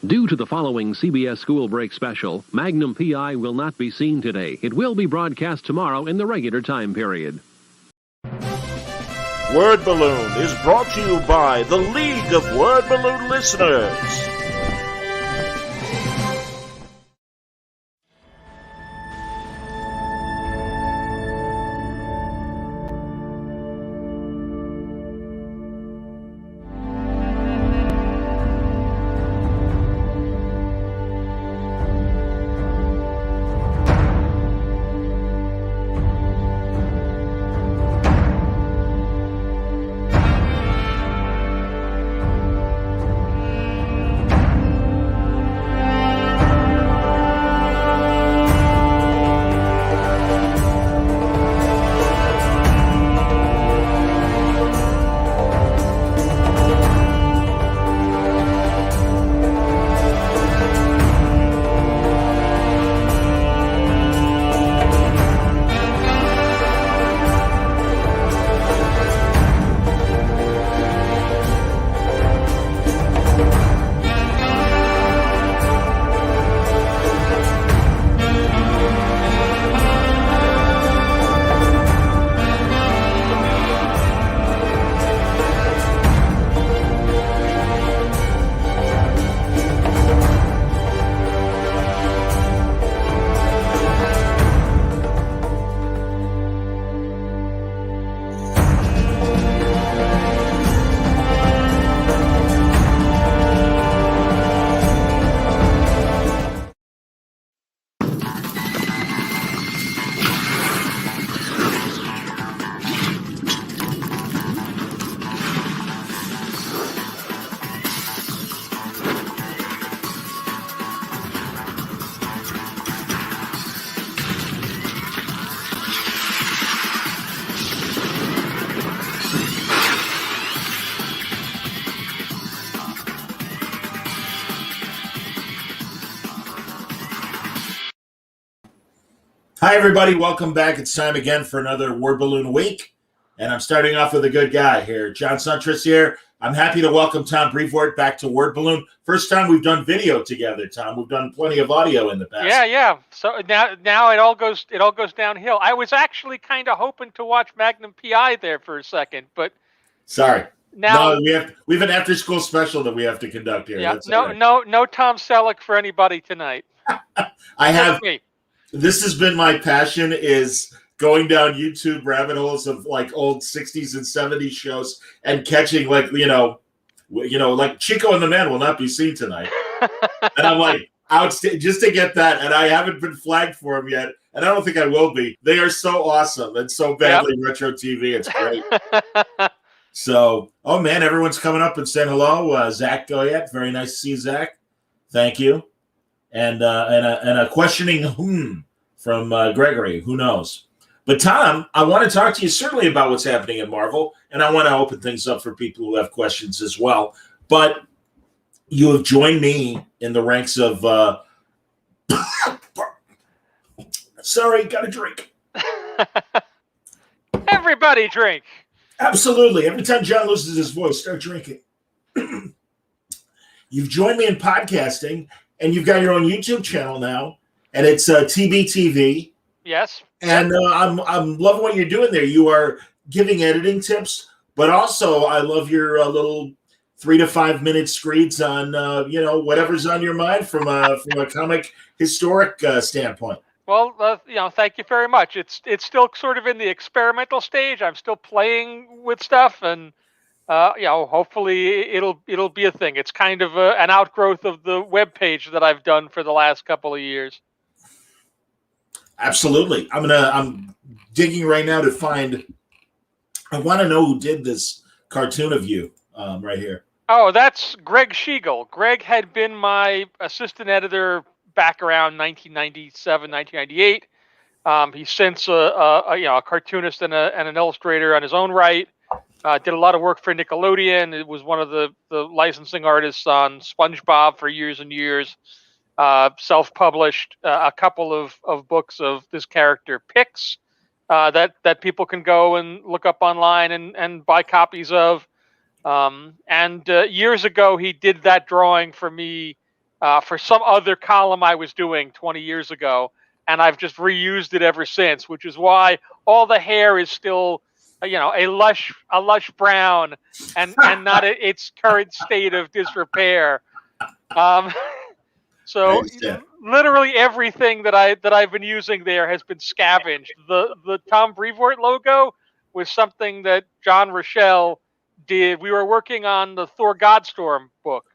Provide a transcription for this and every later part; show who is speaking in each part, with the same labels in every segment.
Speaker 1: Due to the following CBS School Break special, Magnum PI will not be seen today. It will be broadcast tomorrow in the regular time period.
Speaker 2: Word Balloon is brought to you by the League of Word Balloon Listeners.
Speaker 3: Hi, everybody. Welcome back. It's time again for another Word Balloon week. And I'm starting off with a good guy here. John Suntress here. I'm happy to welcome Tom Brevoort back to Word Balloon. First time we've done video together, Tom. We've done plenty of audio in the past.
Speaker 4: Yeah. So now it all goes downhill. I was actually kind of hoping to watch Magnum PI there for a second, but
Speaker 3: sorry.
Speaker 4: Now
Speaker 3: we have an after school special that we have to conduct here.
Speaker 4: Yeah,
Speaker 3: That's
Speaker 4: no Tom Selleck for anybody tonight.
Speaker 3: This has been my passion, is going down YouTube rabbit holes of like old 60s and 70s shows and catching like Chico and the Man Will Not Be Seen Tonight. And I'm like, just to get that, and I haven't been flagged for them yet, and I don't think I will be. They are so awesome and so badly retro TV. It's great. So, oh man, everyone's coming up and saying hello. Zach Goyette, very nice to see you, Zach. Thank you. And a questioning from Gregory. Who knows? But Tom, I want to talk to you certainly about what's happening in Marvel, and I want to open things up for people who have questions as well. But you have joined me in the ranks of sorry, got a drink.
Speaker 4: Everybody drink.
Speaker 3: Absolutely. Every time John loses his voice, start drinking. You've joined me in podcasting, and you've got your own YouTube channel now, and it's TBTV.
Speaker 4: Yes.
Speaker 3: And I'm loving what you're doing there. You are giving editing tips, but also I love your little 3 to 5 minute screeds on whatever's on your mind from a comic historic standpoint.
Speaker 4: Well, thank you very much. It's still sort of in the experimental stage. I'm still playing with stuff, and hopefully it'll be a thing. It's kind of an outgrowth of the web page that I've done for the last couple of years.
Speaker 3: Absolutely. I'm digging right now to find. I want to know who did this cartoon of you right here.
Speaker 4: Oh, that's Greg Schiegel. Greg had been my assistant editor back around 1997, 1998. He's since a cartoonist and an illustrator on his own right. Did a lot of work for Nickelodeon. It was one of the licensing artists on SpongeBob for years and years. Self-published a couple of books of this character Pix that people can go and look up online and buy copies of. And years ago, he did that drawing for me for some other column I was doing 20 years ago, and I've just reused it ever since, which is why all the hair is still, a lush brown, and not its current state of disrepair. So literally everything that I've been using there has been scavenged. The Tom Brevoort logo was something that John Rochelle did. We were working on the Thor Godstorm book,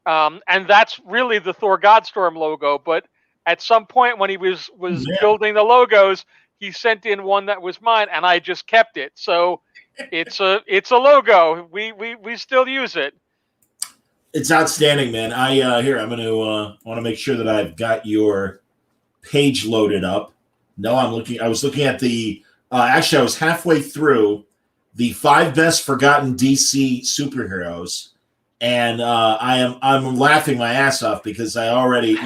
Speaker 4: and that's really the Thor Godstorm logo. But at some point when he was building the logos, he sent in one that was mine, and I just kept it. So it's a logo. We still use it.
Speaker 3: It's outstanding, man. I'm gonna want to make sure that I've got your page loaded up. No, I was looking at the. Actually, I was halfway through the 5 best forgotten DC superheroes, and I'm laughing my ass off because I already,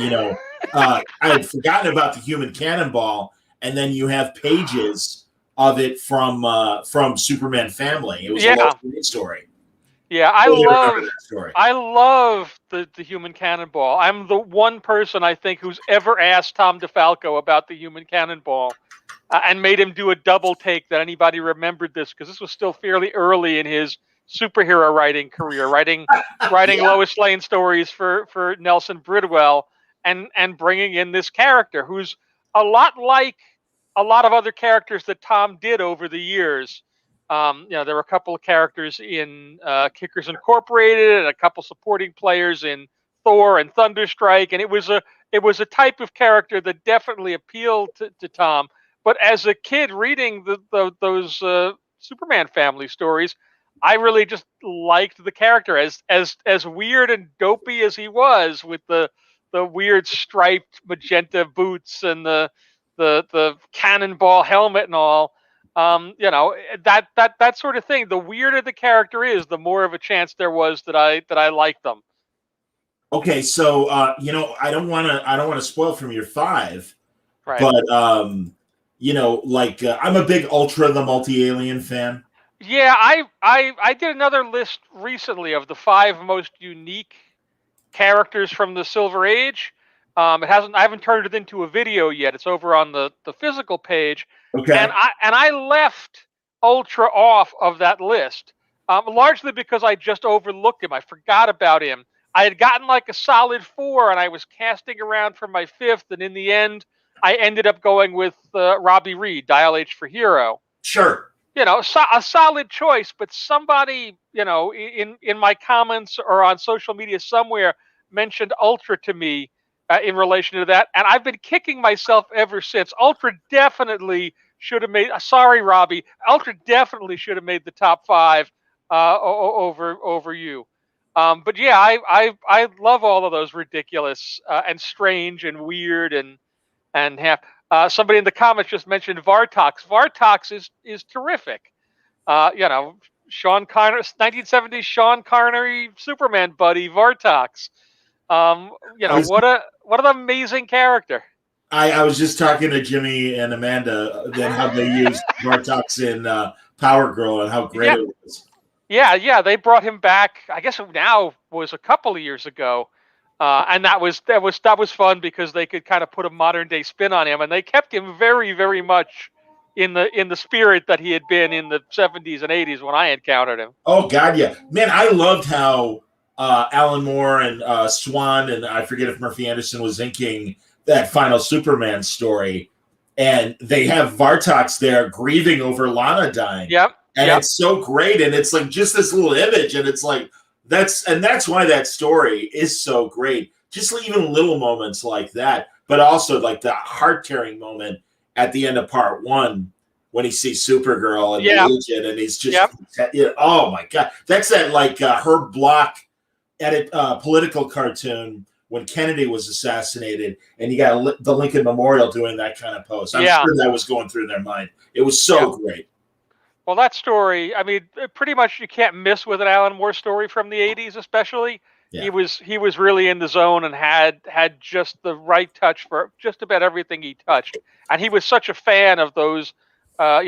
Speaker 3: I had forgotten about the Human Cannonball, and then you have pages of it from Superman Family. It was a Lois Lane story.
Speaker 4: Yeah, I love the Human Cannonball. I'm the one person I think who's ever asked Tom DeFalco about the Human Cannonball and made him do a double take that anybody remembered this, because this was still fairly early in his superhero writing career, writing Lois Lane stories for Nelson Bridwell, and bringing in this character who's a lot like a lot of other characters that Tom did over the years. There were a couple of characters in Kickers Incorporated and a couple supporting players in Thor and Thunderstrike, and it was a type of character that definitely appealed to Tom. But as a kid reading those Superman family stories, I really just liked the character as weird and dopey as he was, with the weird striped magenta boots and the cannonball helmet and all. That sort of thing. The weirder the character is, the more of a chance there was that I liked them.
Speaker 3: Okay, so I don't want to spoil from your 5,
Speaker 4: right?
Speaker 3: But I'm a big Ultra the Multi-Alien fan.
Speaker 4: Yeah, I did another list recently of the 5 most unique characters from the Silver Age. I haven't turned it into a video yet. It's over on the physical page.
Speaker 3: Okay.
Speaker 4: And I left Ultra off of that list, largely because I just overlooked him. I forgot about him. I had gotten like a solid 4, and I was casting around for my 5th, and in the end, I ended up going with Robbie Reed, Dial H for Hero.
Speaker 3: Sure.
Speaker 4: A solid choice, but somebody, in my comments or on social media somewhere mentioned Ultra to me in relation to that, and I've been kicking myself ever since. Ultra definitely should have made. Sorry, Robbie. Ultra definitely should have made the top 5 over you. But yeah, I love all of those ridiculous and strange and weird and half. Somebody in the comments just mentioned Vartox. Vartox is terrific. Sean Connery, 1970s Sean Connery Superman buddy Vartox. What an amazing character.
Speaker 3: I was just talking to Jimmy and Amanda then how they used Vartox in Power Girl and how great it was.
Speaker 4: Yeah, they brought him back. I guess it now was a couple of years ago, and that was fun because they could kind of put a modern day spin on him, and they kept him very, very much in the spirit that he had been in the 70s and 80s when I encountered him.
Speaker 3: Oh God, yeah, man, I loved how Alan Moore and Swan, and I forget if Murphy Anderson was inking that final Superman story, and they have Vartox there grieving over Lana dying.
Speaker 4: Yep.
Speaker 3: And it's so great, and it's like just this little image, and it's like that's why that story is so great. Just even little moments like that, but also like the heart-tearing moment at the end of part 1 when he sees Supergirl and the agent, and he's just oh my God, that's that like Herb Block edit political cartoon when Kennedy was assassinated, and you got the Lincoln Memorial doing that kind of post. I'm sure that was going through their mind. It was so great.
Speaker 4: Well, that story, I mean, pretty much you can't miss with an Alan Moore story from the 80s, especially. Yeah. He was really in the zone and had just the right touch for just about everything he touched. And he was such a fan of those, not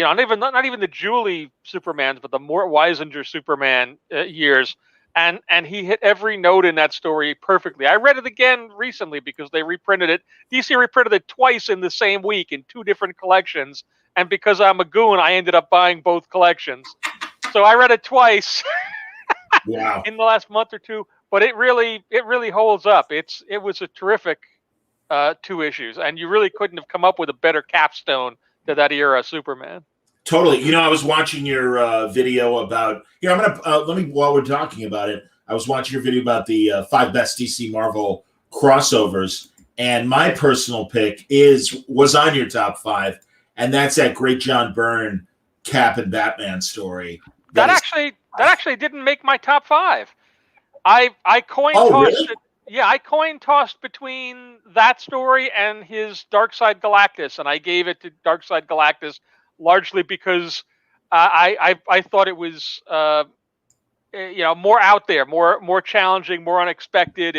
Speaker 4: even the Julie Supermans, but the Mort Weisinger Superman years. and he hit every note in that story perfectly. I read it again recently because they reprinted it. DC reprinted it twice in the same week in 2 different collections, and because I'm a goon, I ended up buying both collections. So I read it twice
Speaker 3: Wow.
Speaker 4: in the last month or two, but it really holds up. It was a terrific 2 issues, and you really couldn't have come up with a better capstone to that era of Superman.
Speaker 3: Totally. You know, I was watching your video about. Here, I'm gonna let me while we're talking about it. I was watching your video about the 5 best DC Marvel crossovers, and my personal pick was on your top 5, and that's that great John Byrne Cap and Batman story.
Speaker 4: That actually didn't make my top 5. I coin
Speaker 3: Oh,
Speaker 4: tossed
Speaker 3: really?
Speaker 4: it. Yeah, I coin tossed between that story and his Darkseid Galactus, and I gave it to Darkseid Galactus largely because I thought it was more out there, more challenging, more unexpected.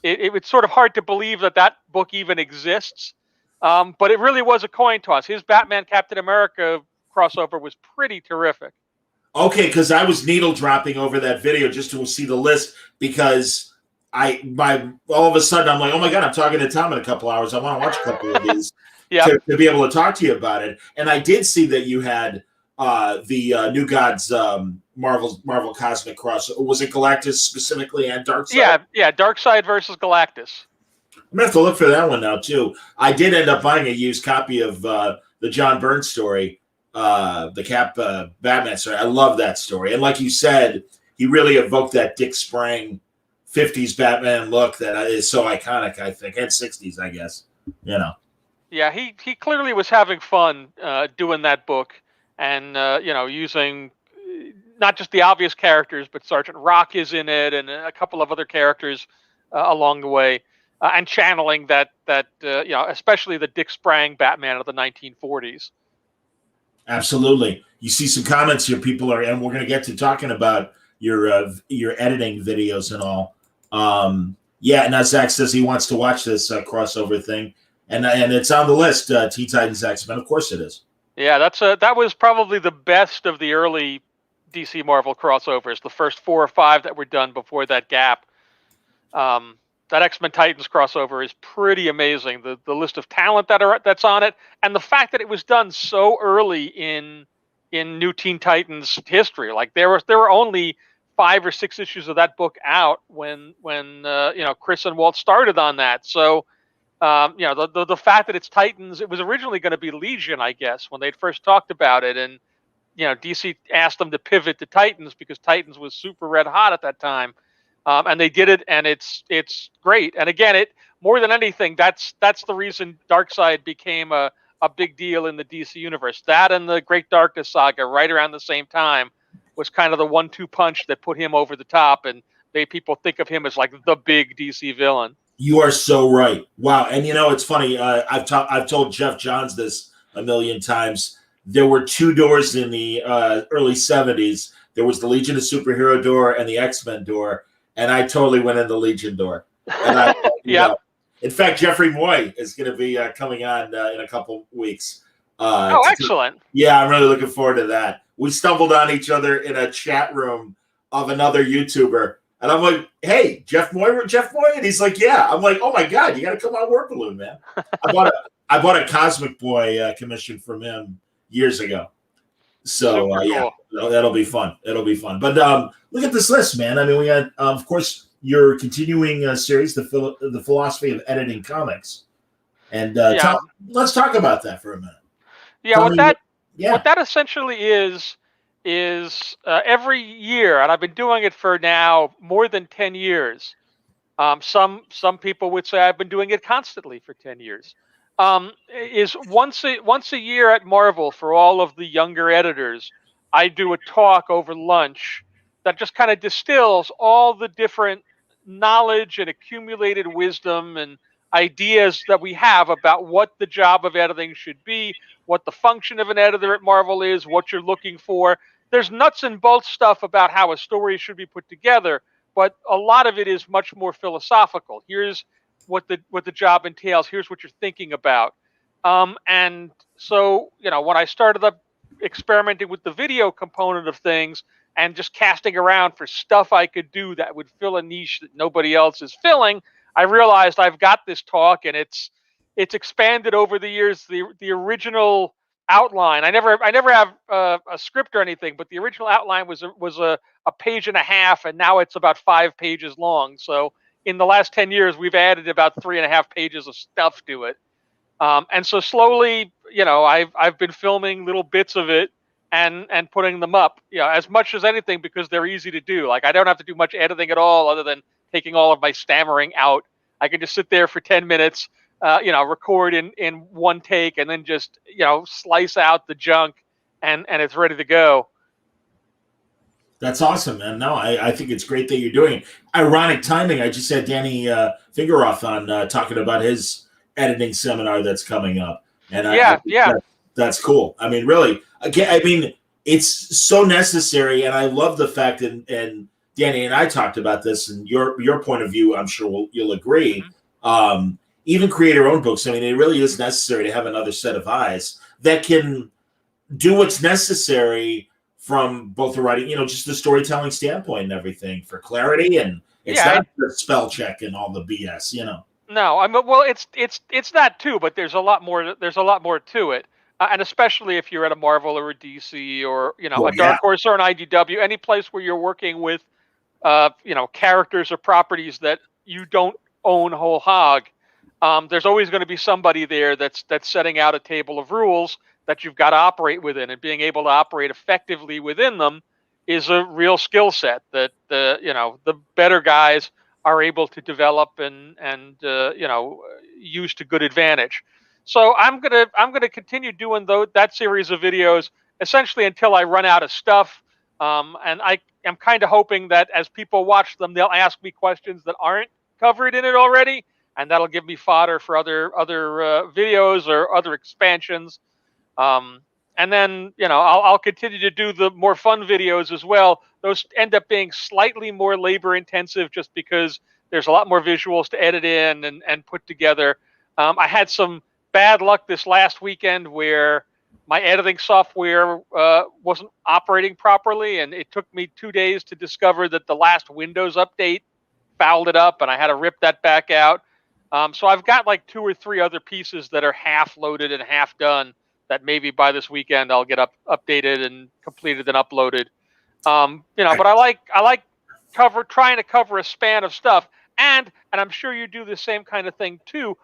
Speaker 4: It was sort of hard to believe that book even exists, but it really was a coin toss. His Batman Captain America crossover was pretty terrific.
Speaker 3: Okay, because I was needle dropping over that video just to see the list because all of a sudden I'm like, oh my God, I'm talking to Tom in a couple hours. I want to watch a couple of these to be able to talk to you about it. And I did see that you had the New Gods Marvel Cosmic Cross. Was it Galactus specifically and Darkseid?
Speaker 4: Yeah, Darkseid versus Galactus.
Speaker 3: I'm gonna have to look for that one now too. I did end up buying a used copy of the John Byrne story. The Cap Batman story. I love that story. And like you said, he really evoked that Dick Sprang 50s Batman look that is so iconic, I think, and 60s, I guess. You know.
Speaker 4: Yeah, he clearly was having fun doing that book and using not just the obvious characters, but Sergeant Rock is in it and a couple of other characters along the way, and channeling that especially the Dick Sprang Batman of the 1940s.
Speaker 3: Absolutely. You see some comments here. People are, and we're going to get to talking about your editing videos and all. Yeah, now Zach says he wants to watch this crossover thing, and it's on the list. Teen Titans X-Men, of course it is. Yeah,
Speaker 4: that was probably the best of the early DC Marvel crossovers. The first 4 or 5 that were done before that gap. That X-Men Titans crossover is pretty amazing. The list of talent that's on it, and the fact that it was done so early in New Teen Titans history. Like there were only 5 or 6 issues of that book out when Chris and Walt started on that. So the fact that it's Titans, it was originally going to be Legion, I guess, when they'd first talked about it, and DC asked them to pivot to Titans because Titans was super red hot at that time. And they did it, and it's great. And again, more than anything, that's the reason Darkseid became a big deal in the DC universe. That and the Great Darkness saga, right around the same time, was kind of the 1-2 punch that put him over the top, and made people think of him as like the big DC villain.
Speaker 3: You are so right. Wow, and it's funny. I've told Jeff Johns this a million times. There were 2 doors in the early '70s. There was the Legion of Superhero door and the X-Men door. And I totally went in the Legion door. And in fact, Jeffrey Moy is going to be coming on in a couple weeks.
Speaker 4: Excellent.
Speaker 3: Yeah, I'm really looking forward to that. We stumbled on each other in a chat room of another YouTuber. And I'm like, hey, Jeff Moy? And he's like, yeah. I'm like, oh, my God, you got to come on Word Balloon, man. I bought a Cosmic Boy commission from him years ago. So,
Speaker 4: cool.
Speaker 3: That'll be fun. But look at this list, man. I mean, we got, of course, your continuing series, the philosophy of editing comics. And Tom, let's talk about that for a minute.
Speaker 4: Yeah, what that essentially is every year, and I've been doing it for now more than 10 years. Some people would say I've been doing it constantly for 10 years. Is once a year at Marvel for all of the younger editors, I do a talk over lunch that just kind of distills all the different knowledge and accumulated wisdom and ideas that we have about what the job of editing should be, what the function of an editor at Marvel is, what you're looking for. There's nuts and bolts stuff about how a story should be put together, but a lot of it is much more philosophical. Here's what the job entails. Here's what you're thinking about. And so, when I started up experimenting with the video component of things and just casting around for stuff I could do that would fill a niche that nobody else is filling, I realized I've got this talk, and it's expanded over the years. The original outline, I never have a script or anything, but the original outline was a page and a half, and now it's about 5 pages long. So in the last 10 years, we've added about 3.5 pages of stuff to it. And so slowly, I've been filming little bits of it and putting them up, as much as anything, because they're easy to do. Like, I don't have to do much editing at all, other than taking all of my stammering out. I can just sit there for 10 minutes, record in one take, and then just, slice out the junk, and it's ready to go.
Speaker 3: That's awesome, man. No, I think it's great that you're doing it. Ironic timing. I just had Danny Fingeroth on talking about his editing seminar that's coming up. And that's cool. I mean, really, again, I mean, it's so necessary. And I love the fact that, and Danny and I talked about this, and your point of view, I'm sure you'll agree. Mm-hmm. Even creator-owned books, I mean, it really is necessary to have another set of eyes that can do what's necessary from both the writing, just the storytelling standpoint and everything, for clarity, and it's not the spell check and all the BS,
Speaker 4: No, well, it's that too, but there's a lot more. There's a lot more to it, and especially if you're at a Marvel or a DC or a Dark Horse or an IDW, any place where you're working with, characters or properties that you don't own whole hog. There's always going to be somebody there that's setting out a table of rules that you've got to operate within, and being able to operate effectively within them is a real skill set that the better guys are able to develop and use to good advantage. So I'm gonna continue doing that series of videos essentially until I run out of stuff. And I am kind of hoping that as people watch them, they'll ask me questions that aren't covered in it already, and that'll give me fodder for other videos or other expansions. And then, I'll continue to do the more fun videos as well. Those end up being slightly more labor intensive just because there's a lot more visuals to edit in and put together. I had some bad luck this last weekend where my editing software wasn't operating properly, and it took me 2 days to discover that the last Windows update fouled it up, and I had to rip that back out. So I've got like 2 or 3 other pieces that are half loaded and half done that maybe by this weekend I'll get updated and completed and uploaded. But I like trying to cover a span of stuff, and I'm sure you do the same kind of thing too.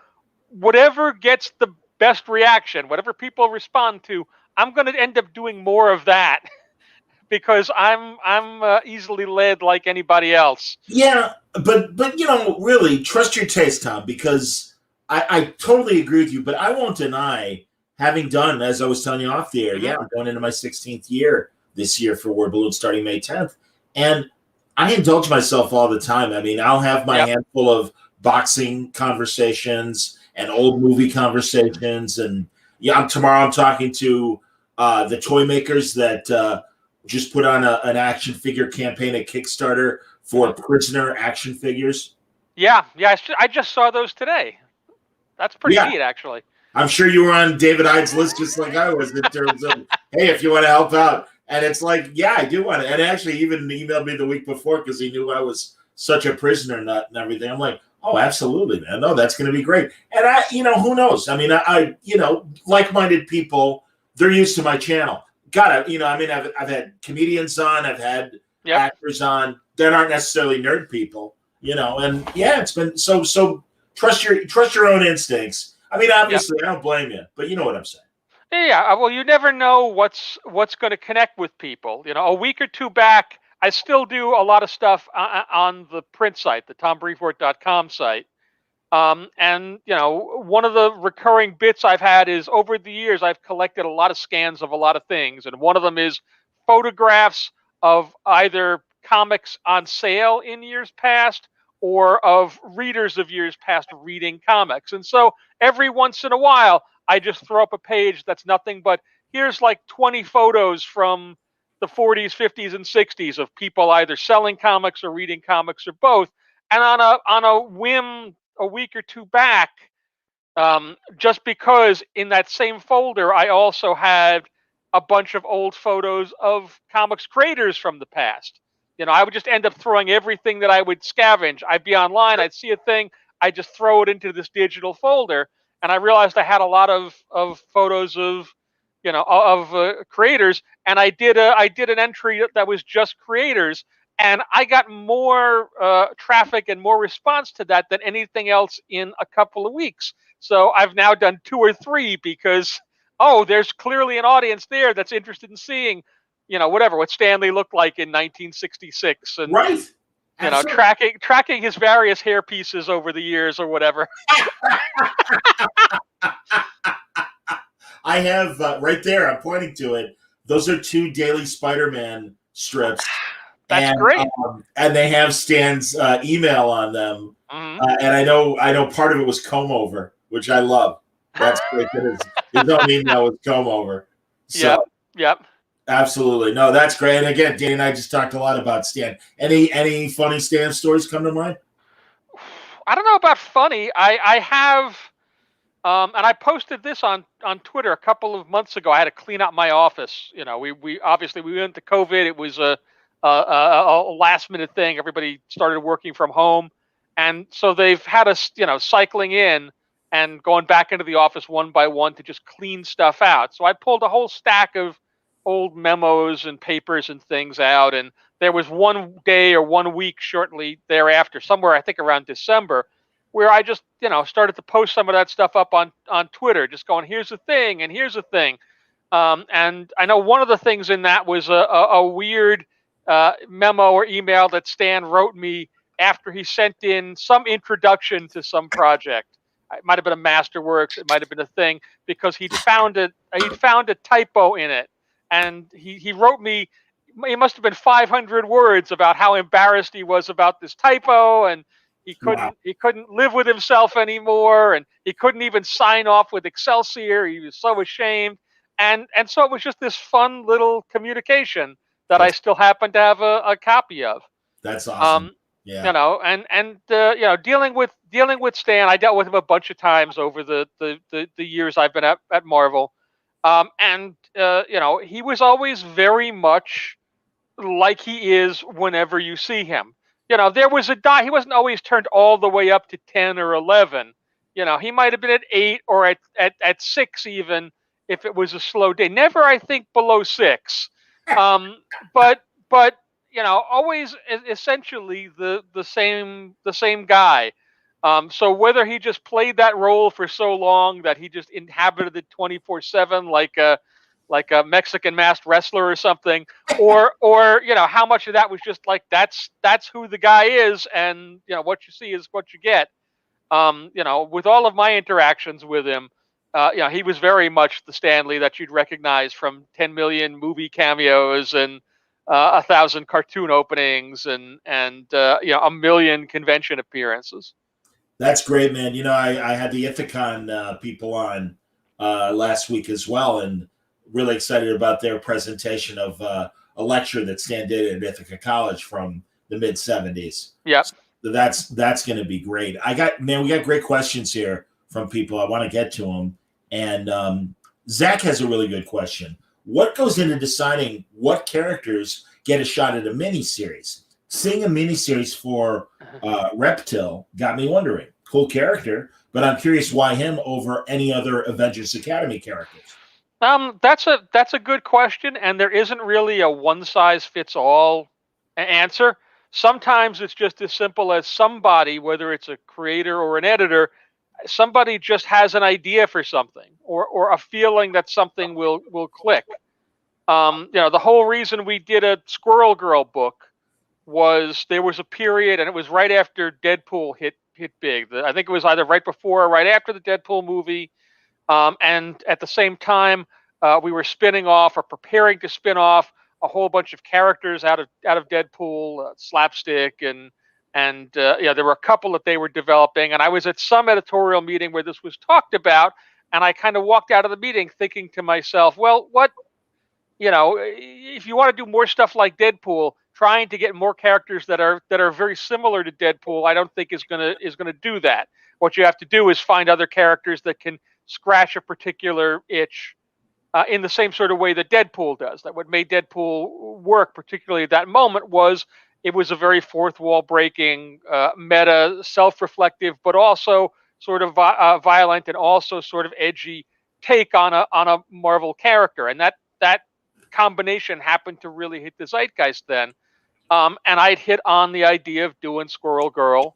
Speaker 4: Whatever gets the best reaction, whatever people respond to, I'm going to end up doing more of that because I'm easily led like anybody else.
Speaker 3: Yeah, but really trust your taste, Tom, because I totally agree with you. But I won't deny, having done, as I was telling you off the air, I'm going into my 16th year this year for Word Balloon starting May 10th. And I indulge myself all the time. I mean, I'll have my handful of boxing conversations and old movie conversations. And tomorrow I'm talking to the toy makers that just put on an action figure campaign at Kickstarter for Prisoner action figures. Yeah,
Speaker 4: I just saw those today. That's pretty neat, actually.
Speaker 3: I'm sure you were on David Hyde's list just like I was in terms of, hey, if you want to help out. And it's like, I do want to. And actually even emailed me the week before because he knew I was such a prisoner nut and everything. I'm like, oh, absolutely, man. No, that's going to be great. And who knows? I mean, I like-minded people, they're used to my channel. I've had comedians on, I've had actors on that aren't necessarily nerd people, and it's been so trust your own instincts. I mean, obviously, I don't blame you, but you know what I'm saying.
Speaker 4: Yeah, well, you never know what's going to connect with people. A week or 2 back, I still do a lot of stuff on the print site, the tombrevoort.com site. And one of the recurring bits I've had is, over the years, I've collected a lot of scans of a lot of things. And one of them is photographs of either comics on sale in years past or of readers of years past reading comics. And so every once in a while, I just throw up a page that's nothing but, here's like 20 photos from the 40s, 50s, and 60s of people either selling comics or reading comics or both. And on a whim, a week or 2 back, just because in that same folder I also had a bunch of old photos of comics creators from the past. I would just end up throwing everything that I would scavenge. I'd be online, I'd see a thing, I'd just throw it into this digital folder, and I realized I had a lot of photos of creators, and I did an entry that was just creators, and I got more traffic and more response to that than anything else in a couple of weeks. So I've now done 2 or 3 because there's clearly an audience there that's interested in seeing, what Stanley looked like in 1966, and
Speaker 3: Right.
Speaker 4: tracking his various hair pieces over the years or whatever.
Speaker 3: I have right there. I'm pointing to it. Those are 2 Daily Spider-Man strips.
Speaker 4: That's great.
Speaker 3: And they have Stan's email on them.
Speaker 4: Mm-hmm.
Speaker 3: And I know part of it was comb over, which I love. That's great. His own email was comb over. So,
Speaker 4: Yep.
Speaker 3: Absolutely. No, that's great. And again, Danny and I just talked a lot about Stan. Any funny Stan stories come to mind?
Speaker 4: I don't know about funny. I have, and I posted this on Twitter a couple of months ago. I had to clean out my office. We obviously we went to COVID. It was a last minute thing. Everybody started working from home, and so they've had us cycling in and going back into the office one by one to just clean stuff out. So I pulled a whole stack of old memos and papers and things out, and there was one day or 1 week shortly thereafter, somewhere I think around December, where I just started to post some of that stuff up on Twitter, just going, here's a thing and here's a thing. And I know one of the things in that was a weird memo or email that Stan wrote me after he sent in some introduction to some project. It might have been a Masterworks, it might have been a thing, because he'd found a typo in it. And he wrote me, it must have been 500 words about how embarrassed he was about this typo, and he couldn't live with himself anymore, and he couldn't even sign off with Excelsior. He was so ashamed. And so it was just this fun little communication that I still happen to have a copy of.
Speaker 3: That's awesome. Yeah.
Speaker 4: Dealing with Stan, I dealt with him a bunch of times over the years I've been at Marvel. He was always very much like he is whenever you see him. There was he wasn't always turned all the way up to 10 or 11. He might have been at 8 or at 6 even if it was a slow day. Never, I think, below 6. But always essentially the same guy. So whether he just played that role for so long that he just inhabited it 24/7 like a Mexican masked wrestler or something, or how much of that was just like that's who the guy is, and what you see is what you get. With all of my interactions with him, he was very much the Stanley that you'd recognize from 10 million movie cameos and 1,000 cartoon openings and a million convention appearances.
Speaker 3: That's great, man. I had the Ithacon people on last week as well, and really excited about their presentation of a lecture that Stan did at Ithaca College from the mid 70s.
Speaker 4: Yeah.
Speaker 3: So that's going to be great. we got great questions here from people. I want to get to them. And Zach has a really good question. What goes into deciding what characters get a shot at a miniseries? Seeing a miniseries for Reptile got me wondering. Cool character, but I'm curious why him over any other Avengers Academy characters.
Speaker 4: That's a good question, and there isn't really a one size fits all answer. Sometimes it's just as simple as somebody, whether it's a creator or an editor, somebody just has an idea for something or a feeling that something will click. The whole reason we did a Squirrel Girl book was there was a period, and it was right after Deadpool hit big. I think it was either right before or right after the Deadpool movie. And at the same time, we were spinning off or preparing to spin off a whole bunch of characters out of Deadpool, Slapstick, and there were a couple that they were developing. And I was at some editorial meeting where this was talked about, and I kind of walked out of the meeting thinking to myself, well, if you want to do more stuff like Deadpool, trying to get more characters that are very similar to Deadpool, I don't think is gonna do that. What you have to do is find other characters that can scratch a particular itch, in the same sort of way that Deadpool does. That what made Deadpool work, particularly at that moment, was it was a very fourth wall breaking, meta, self-reflective, but also sort of violent and also sort of edgy take on a Marvel character, and that combination happened to really hit the zeitgeist then. And I'd hit on the idea of doing Squirrel Girl.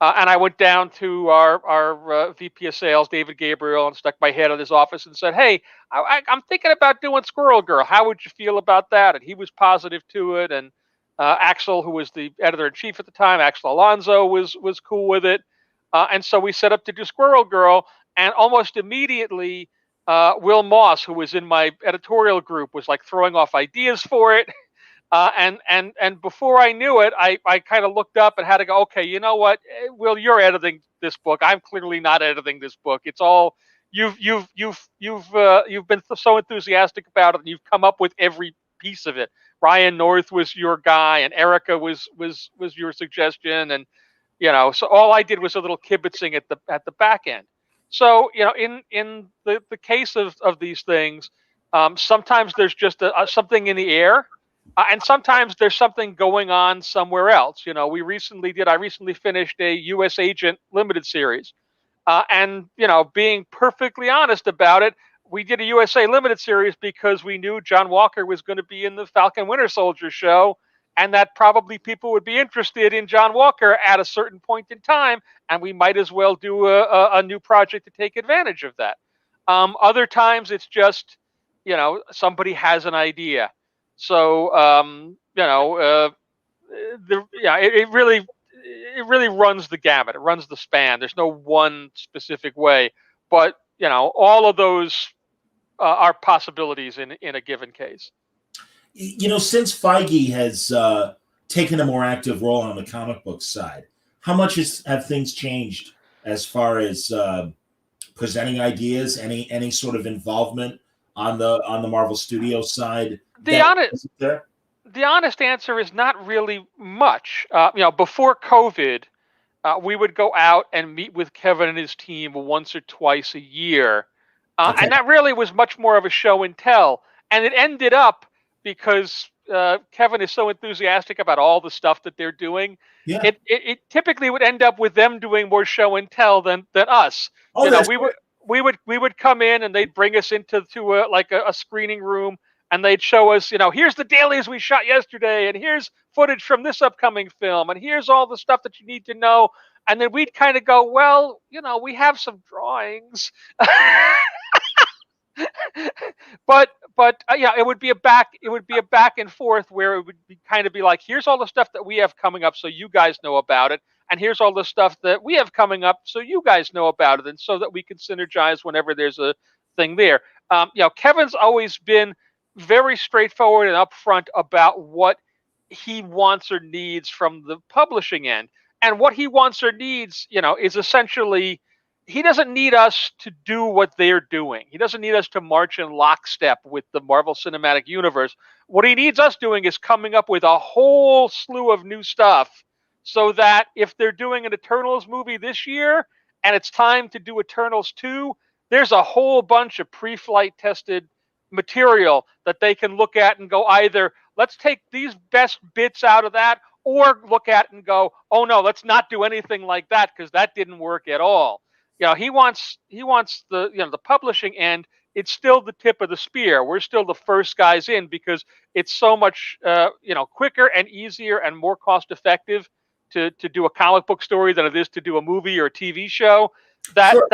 Speaker 4: And I went down to our VP of sales, David Gabriel, and stuck my head in his office and said, "Hey, I'm thinking about doing Squirrel Girl. How would you feel about that?" And he was positive to it. And Axel, who was the editor in chief at the time, Axel Alonso, was cool with it. And so we set up to do Squirrel Girl. And almost immediately, Will Moss, who was in my editorial group, was like throwing off ideas for it. And before I knew it, I kind of looked up and had to go, okay, you know what, Will, you're editing this book. I'm clearly not editing this book. It's all you've been so enthusiastic about it, and you've come up with every piece of it. Ryan North was your guy, and Erica was your suggestion, and so all I did was a little kibitzing at the back end. So in the case of these things, sometimes there's just something in the air. And sometimes there's something going on somewhere else. I recently finished a U.S. Agent limited series. And being perfectly honest about it, we did a USA limited series because we knew John Walker was going to be in the Falcon Winter Soldier show, and that probably people would be interested in John Walker at a certain point in time, and we might as well do a new project to take advantage of that. Other times it's just, somebody has an idea. So it really runs the gamut. It runs the span. There's no one specific way, but all of those are possibilities in a given case.
Speaker 3: Since Feige has taken a more active role on the comic book side, how much have things changed as far as presenting ideas? Any sort of involvement on the Marvel Studios side?
Speaker 4: The honest answer is not really much. Before COVID, we would go out and meet with Kevin and his team once or twice a year. Okay. And that really was much more of a show and tell. And it ended up because Kevin is so enthusiastic about all the stuff that they're doing. Yeah. It typically would end up with them doing more show and tell than us.
Speaker 3: Oh,
Speaker 4: we would come in and they'd bring us into a screening room. And they'd show us, here's the dailies we shot yesterday, and here's footage from this upcoming film, and here's all the stuff that you need to know. And then we'd kind of go, well, we have some drawings. but it would be a back and forth where it would kind of be like, here's all the stuff that we have coming up, so you guys know about it, and here's all the stuff that we have coming up, so you guys know about it, and so that we can synergize whenever there's a thing there. Kevin's always been very straightforward and upfront about what he wants or needs from the publishing end. And what he wants or needs, is essentially, he doesn't need us to do what they're doing. He doesn't need us to march in lockstep with the Marvel Cinematic Universe. What he needs us doing is coming up with a whole slew of new stuff so that if they're doing an Eternals movie this year and it's time to do Eternals 2, there's a whole bunch of pre-flight tested material that they can look at and go, either let's take these best bits out of that, or look at and go, oh no, let's not do anything like that because that didn't work at all. He wants the the publishing end. It's still the tip of the spear. We're still the first guys in because it's so much quicker and easier and more cost effective to do a comic book story than it is to do a movie or a TV show. Sure.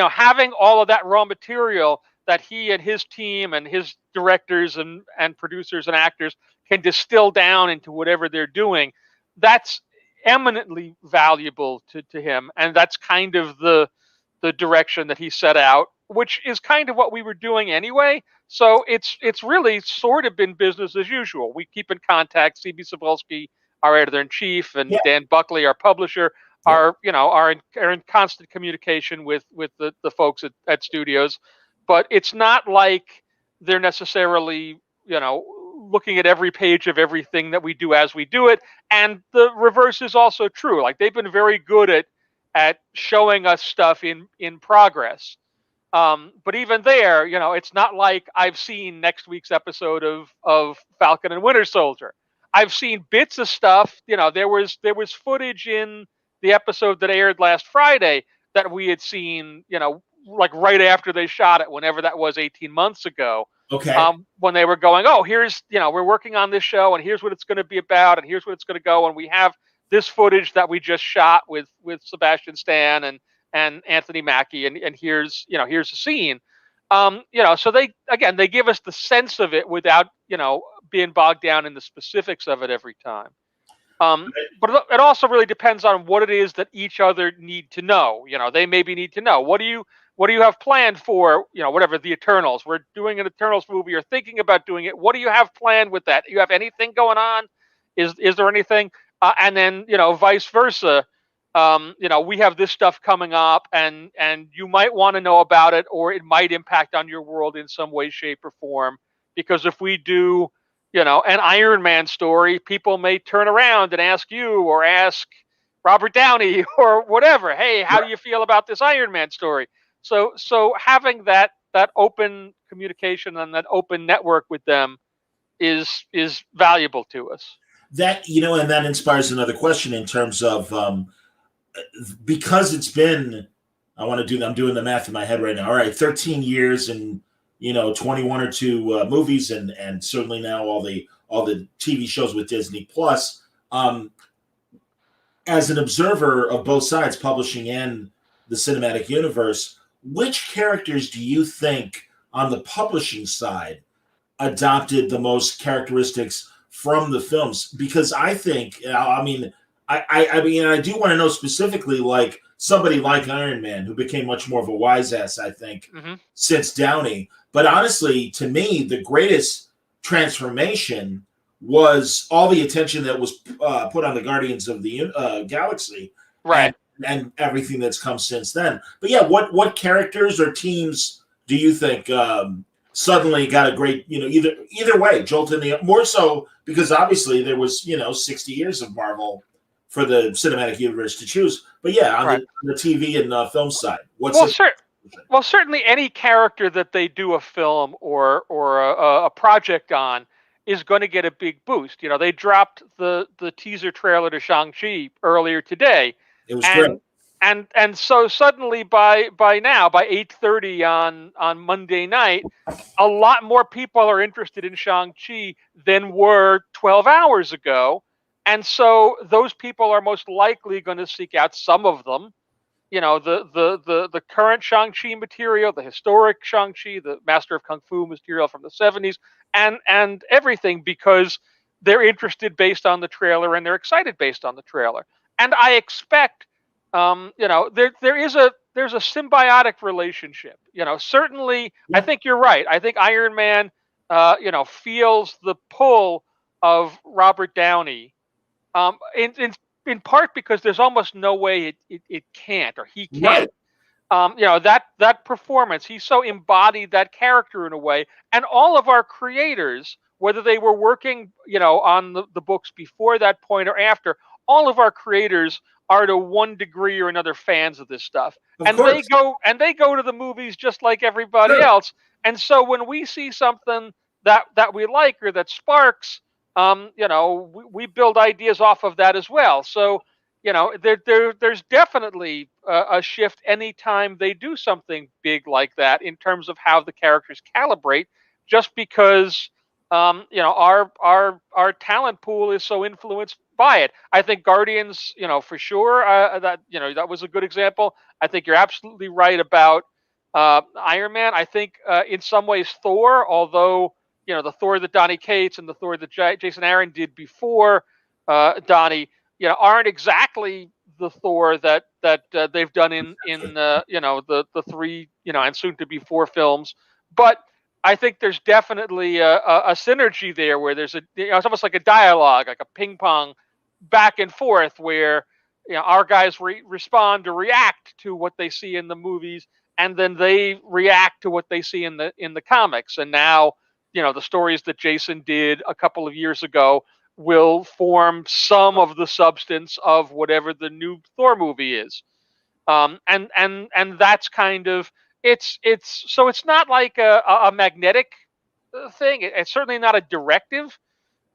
Speaker 4: Having all of that raw material that he and his team and his directors and producers and actors can distill down into whatever they're doing, that's eminently valuable to him. And that's kind of the direction that he set out, which is kind of what we were doing anyway. So it's really sort of been business as usual. We keep in contact. C.B. Cebulski, our editor-in-chief, and Dan Buckley, our publisher, are in constant communication with the folks at studios. But it's not like they're necessarily, looking at every page of everything that we do as we do it. And the reverse is also true. Like, they've been very good at showing us stuff in progress. But even there, it's not like I've seen next week's episode of Falcon and Winter Soldier. I've seen bits of stuff. There was footage in the episode that aired last Friday that we had seen, like right after they shot it, whenever that was, 18 months ago.
Speaker 3: Okay.
Speaker 4: When they were going, oh, here's, we're working on this show, and here's what it's going to be about, and here's what it's going to go, and we have this footage that we just shot with Sebastian Stan and Anthony Mackie, and here's here's a scene. So they give us the sense of it without being bogged down in the specifics of it every time. But it also really depends on what it is that each other need to know. They maybe need to know, what do you have planned for, whatever, the Eternals. We're doing an Eternals movie, or thinking about doing it. What do you have planned with that? Do you have anything going on? Is there anything? And then, vice versa. We have this stuff coming up, and you might want to know about it, or it might impact on your world in some way, shape, or form. Because if we do, an Iron Man story, people may turn around and ask you, or ask Robert Downey, or whatever. Hey, how do you feel about this Iron Man story? So having that open communication and that open network with them is valuable to us.
Speaker 3: That, and that inspires another question in terms of, because it's been, I'm doing the math in my head right now. All right, 13 years and 21 or 2 movies, and certainly now all the TV shows with Disney Plus. As an observer of both sides, publishing and the cinematic universe, which characters do you think on the publishing side adopted the most characteristics from the films? Because I think, I do want to know specifically, like somebody like Iron Man, who became much more of a wise ass, I think, since Downey. But honestly, to me, the greatest transformation was all the attention that was put on the Guardians of the Galaxy,
Speaker 4: right?
Speaker 3: And everything that's come since then. But yeah, what characters or teams do you think suddenly got a great, either way, jolted in the, more so because obviously there was 60 years of Marvel for the cinematic universe to choose. But yeah, on the TV and film side,
Speaker 4: certainly any character that they do a film or a project on is going to get a big boost. They dropped the teaser trailer to Shang-Chi earlier today.
Speaker 3: It was great.
Speaker 4: And so suddenly by now, by 8:30 on Monday night, a lot more people are interested in Shang-Chi than were 12 hours ago. And so those people are most likely going to seek out some of them. The current Shang-Chi material, the historic Shang-Chi, the Master of Kung Fu material from the 70s, and everything, because they're interested based on the trailer, and they're excited based on the trailer. And I expect, there's a symbiotic relationship. Certainly, I think you're right. I think Iron Man, feels the pull of Robert Downey, in part because there's almost no way it can't, or he can't.
Speaker 3: Right.
Speaker 4: That performance, he so embodied that character in a way. And all of our creators, whether they were working, on the books before that point or after, all of our creators are to one degree or another fans of this stuff.
Speaker 3: Of course.
Speaker 4: They go to the movies just like everybody else. And so when we see something that we like, or that sparks, we build ideas off of that as well. So, there's definitely a shift anytime they do something big like that, in terms of how the characters calibrate, just because, our talent pool is so influenced by it. I think Guardians, for sure, that was a good example. I think you're absolutely right about Iron Man. I think in some ways Thor, although, the Thor that Donny Cates and the Thor that Jason Aaron did before Donny, aren't exactly the Thor that they've done in the 3, and soon to be 4 films. But I think there's definitely a synergy there, where there's it's almost like a dialogue, like a ping pong back and forth, where our guys respond or react to what they see in the movies, and then they react to what they see in the comics. And now, the stories that Jason did a couple of years ago will form some of the substance of whatever the new Thor movie is. And that's kind of, it's not like a magnetic thing. It's certainly not a directive.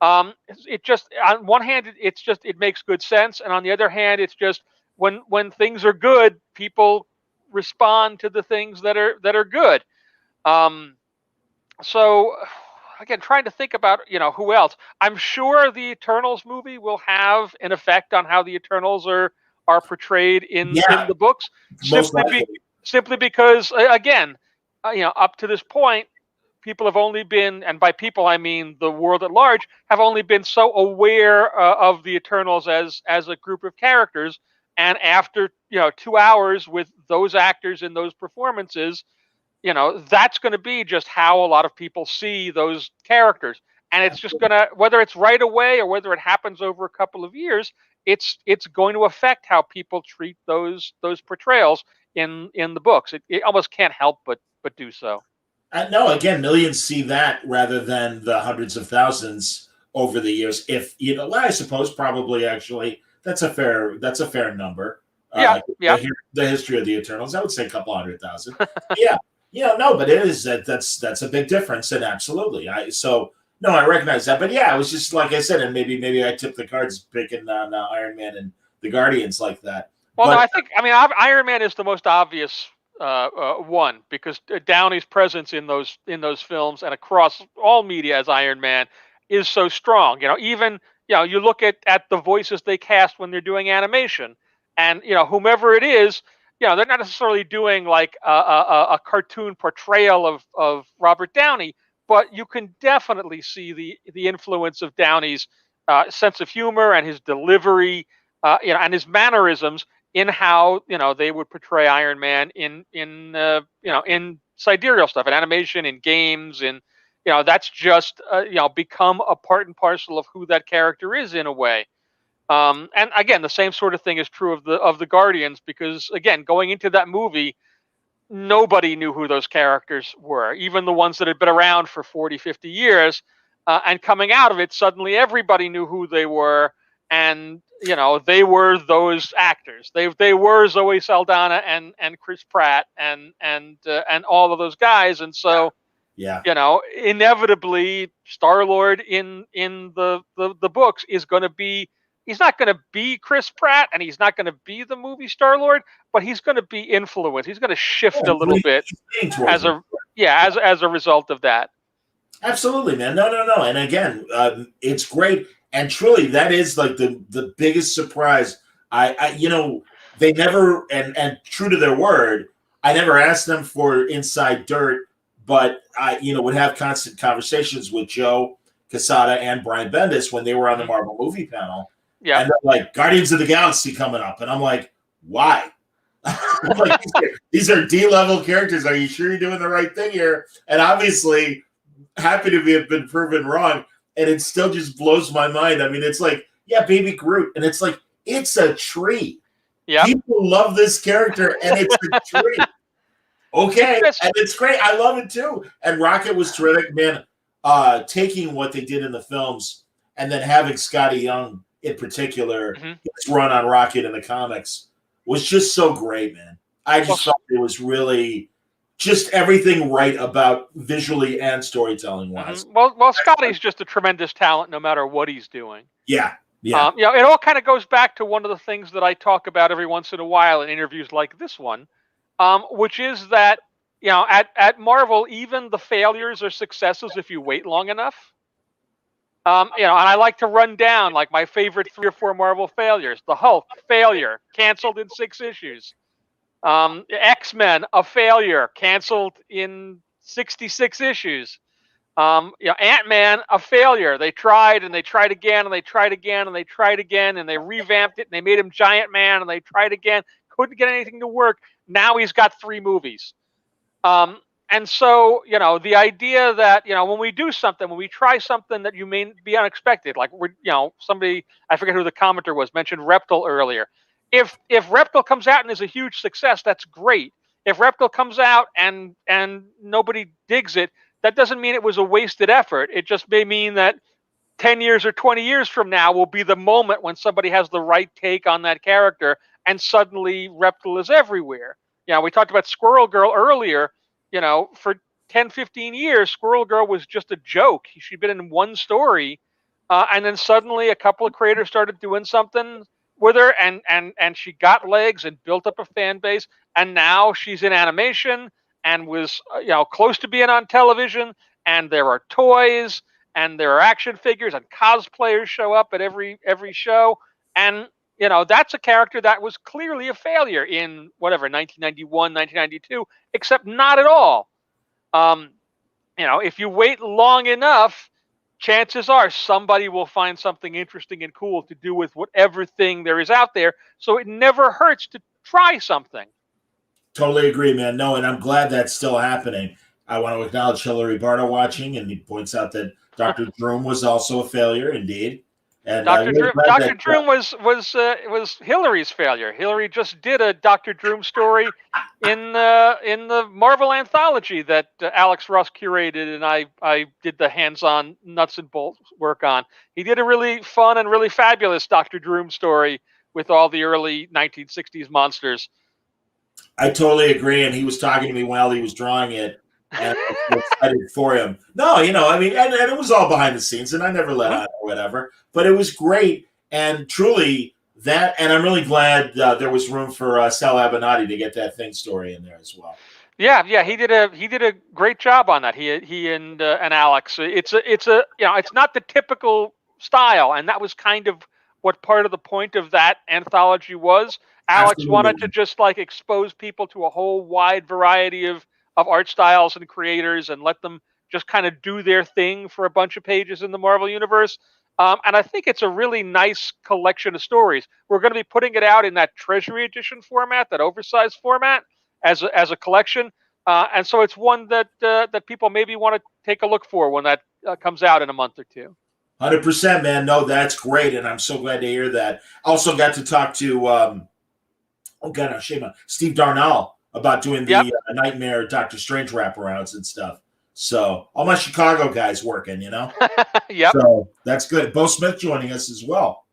Speaker 4: It just, on one hand, it makes good sense, and on the other hand, it's just when things are good, people respond to the things that are good. Um, so again, trying to think about who else. I'm sure the Eternals movie will have an effect on how the Eternals are portrayed in
Speaker 3: Yeah,
Speaker 4: the books,
Speaker 3: most
Speaker 4: simply
Speaker 3: likely.
Speaker 4: simply because again, up to this point, people have only been, and by people I mean the world at large, have only been so aware of the Eternals as a group of characters. And after 2 hours with those actors in those performances, that's going to be just how a lot of people see those characters. And it's just going to, whether it's right away or whether it happens over a couple of years, it's going to affect how people treat those portrayals in the books. It almost can't help but do so.
Speaker 3: No, again, millions see that rather than the hundreds of thousands over the years. If well, I suppose probably actually that's a fair number.
Speaker 4: Yeah, yeah.
Speaker 3: The history of the Eternals, I would say a couple 100,000. Yeah, no, but it is that's a big difference, and absolutely, no, I recognize that. But yeah, it was just like I said, and maybe I tipped the cards picking on Iron Man and the Guardians like that.
Speaker 4: Well, no,
Speaker 3: But
Speaker 4: Iron Man is the most obvious one because Downey's presence in those films and across all media as Iron Man is so strong. Even you look at the voices they cast when they're doing animation, and whomever it is, they're not necessarily doing like a cartoon portrayal of Robert Downey, but you can definitely see the influence of Downey's sense of humor and his delivery, and his mannerisms in how they would portray Iron Man in sidereal stuff, in animation, in games, and that's just become a part and parcel of who that character is in a way. And again, the same sort of thing is true of the Guardians, because again, going into that movie, nobody knew who those characters were, even the ones that had been around for 40, 50 years. And coming out of it, suddenly everybody knew who they were. And, they were those actors. They were Zoe Saldana and Chris Pratt and all of those guys. And so,
Speaker 3: yeah,
Speaker 4: inevitably, Star-Lord in the books is going to be, he's not going to be Chris Pratt, and he's not going to be the movie Star-Lord, but he's going to be influenced. He's going to shift a little bit as a as a result of that.
Speaker 3: Absolutely, man. No. And again, it's great. And truly, that is like the biggest surprise. They never, and true to their word, I never asked them for inside dirt, but I, would have constant conversations with Joe Quesada and Brian Bendis when they were on the Marvel movie panel.
Speaker 4: Yeah.
Speaker 3: And they're like, Guardians of the Galaxy coming up. And I'm like, why? I'm like, these are D-level characters. Are you sure you're doing the right thing here? And obviously, happy to have been proven wrong. And it still just blows my mind. I mean, it's like, yeah, Baby Groot. And it's like, it's a tree.
Speaker 4: Yeah.
Speaker 3: People love this character, and it's a tree. Okay. And it's great. I love it too. And Rocket was terrific, man. Taking what they did in the films and then having Scotty Young in particular, his run on Rocket in the comics was just so great, man. I just thought it was really just everything right about visually and storytelling wise.
Speaker 4: Well, Scotty's just a tremendous talent, no matter what he's doing.
Speaker 3: Yeah.
Speaker 4: It all kind of goes back to one of the things that I talk about every once in a while in interviews like this one, which is that at Marvel, even the failures are successes if you wait long enough. And I like to run down like my favorite 3 or 4 Marvel failures. The Hulk, failure, canceled in 6 issues. X-Men, a failure, canceled in 66 issues. Ant-Man, a failure. They tried and they tried again and they tried again and they tried again and they revamped it and they made him Giant Man and they tried again. Couldn't get anything to work. Now he's got 3 movies. And so, the idea that, when we do something, when we try something that you may be unexpected, like somebody, I forget who the commenter was, mentioned Reptile earlier. If Reptile comes out and is a huge success, that's great. If Reptile comes out and nobody digs it, that doesn't mean it was a wasted effort. It just may mean that 10 years or 20 years from now will be the moment when somebody has the right take on that character and suddenly Reptile is everywhere. We talked about Squirrel Girl earlier. For 10, 15 years, Squirrel Girl was just a joke. She'd been in one story, and then suddenly a couple of creators started doing something with her, and she got legs and built up a fan base, and now she's in animation and was close to being on television, and there are toys and there are action figures and cosplayers show up at every show, and that's a character that was clearly a failure in whatever 1991, 1992, except not at all. If you wait long enough, chances are somebody will find something interesting and cool to do with whatever thing there is out there. So it never hurts to try something.
Speaker 3: Totally agree, man. No, and I'm glad that's still happening. I want to acknowledge Hillary Barta watching, and he points out that Dr. Droom was also a failure, indeed. And
Speaker 4: Dr. Droom was Hillary's failure. Hillary just did a Dr. Droom story in the Marvel anthology that Alex Ross curated, and I did the hands-on nuts and bolts work on. He did a really fun and really fabulous Dr. Droom story with all the early 1960s monsters.
Speaker 3: I totally agree, and he was talking to me while he was drawing it, and I was excited for him. No, I mean, and it was all behind the scenes, and I never let on or whatever, but it was great, and truly that, and I'm really glad there was room for Sal Abenati to get that Thing story in there as well.
Speaker 4: Yeah, he did a great job on that. He and Alex. It's not the typical style, and that was kind of what part of the point of that anthology was. Alex
Speaker 3: Absolutely.
Speaker 4: wanted to just expose people to a whole wide variety of art styles and creators, and let them just kind of do their thing for a bunch of pages in the Marvel Universe. And I think it's a really nice collection of stories. We're going to be putting it out in that Treasury Edition format, that oversized format, as a collection. And so it's one that people maybe want to take a look for when that comes out in a month or two.
Speaker 3: 100%, man. No, that's great, and I'm so glad to hear that. Also got to talk to Steve Darnell about doing the Nightmare Doctor Strange wraparounds and stuff. So all my Chicago guys working,
Speaker 4: Yep.
Speaker 3: So that's good. Bo Smith joining us as well.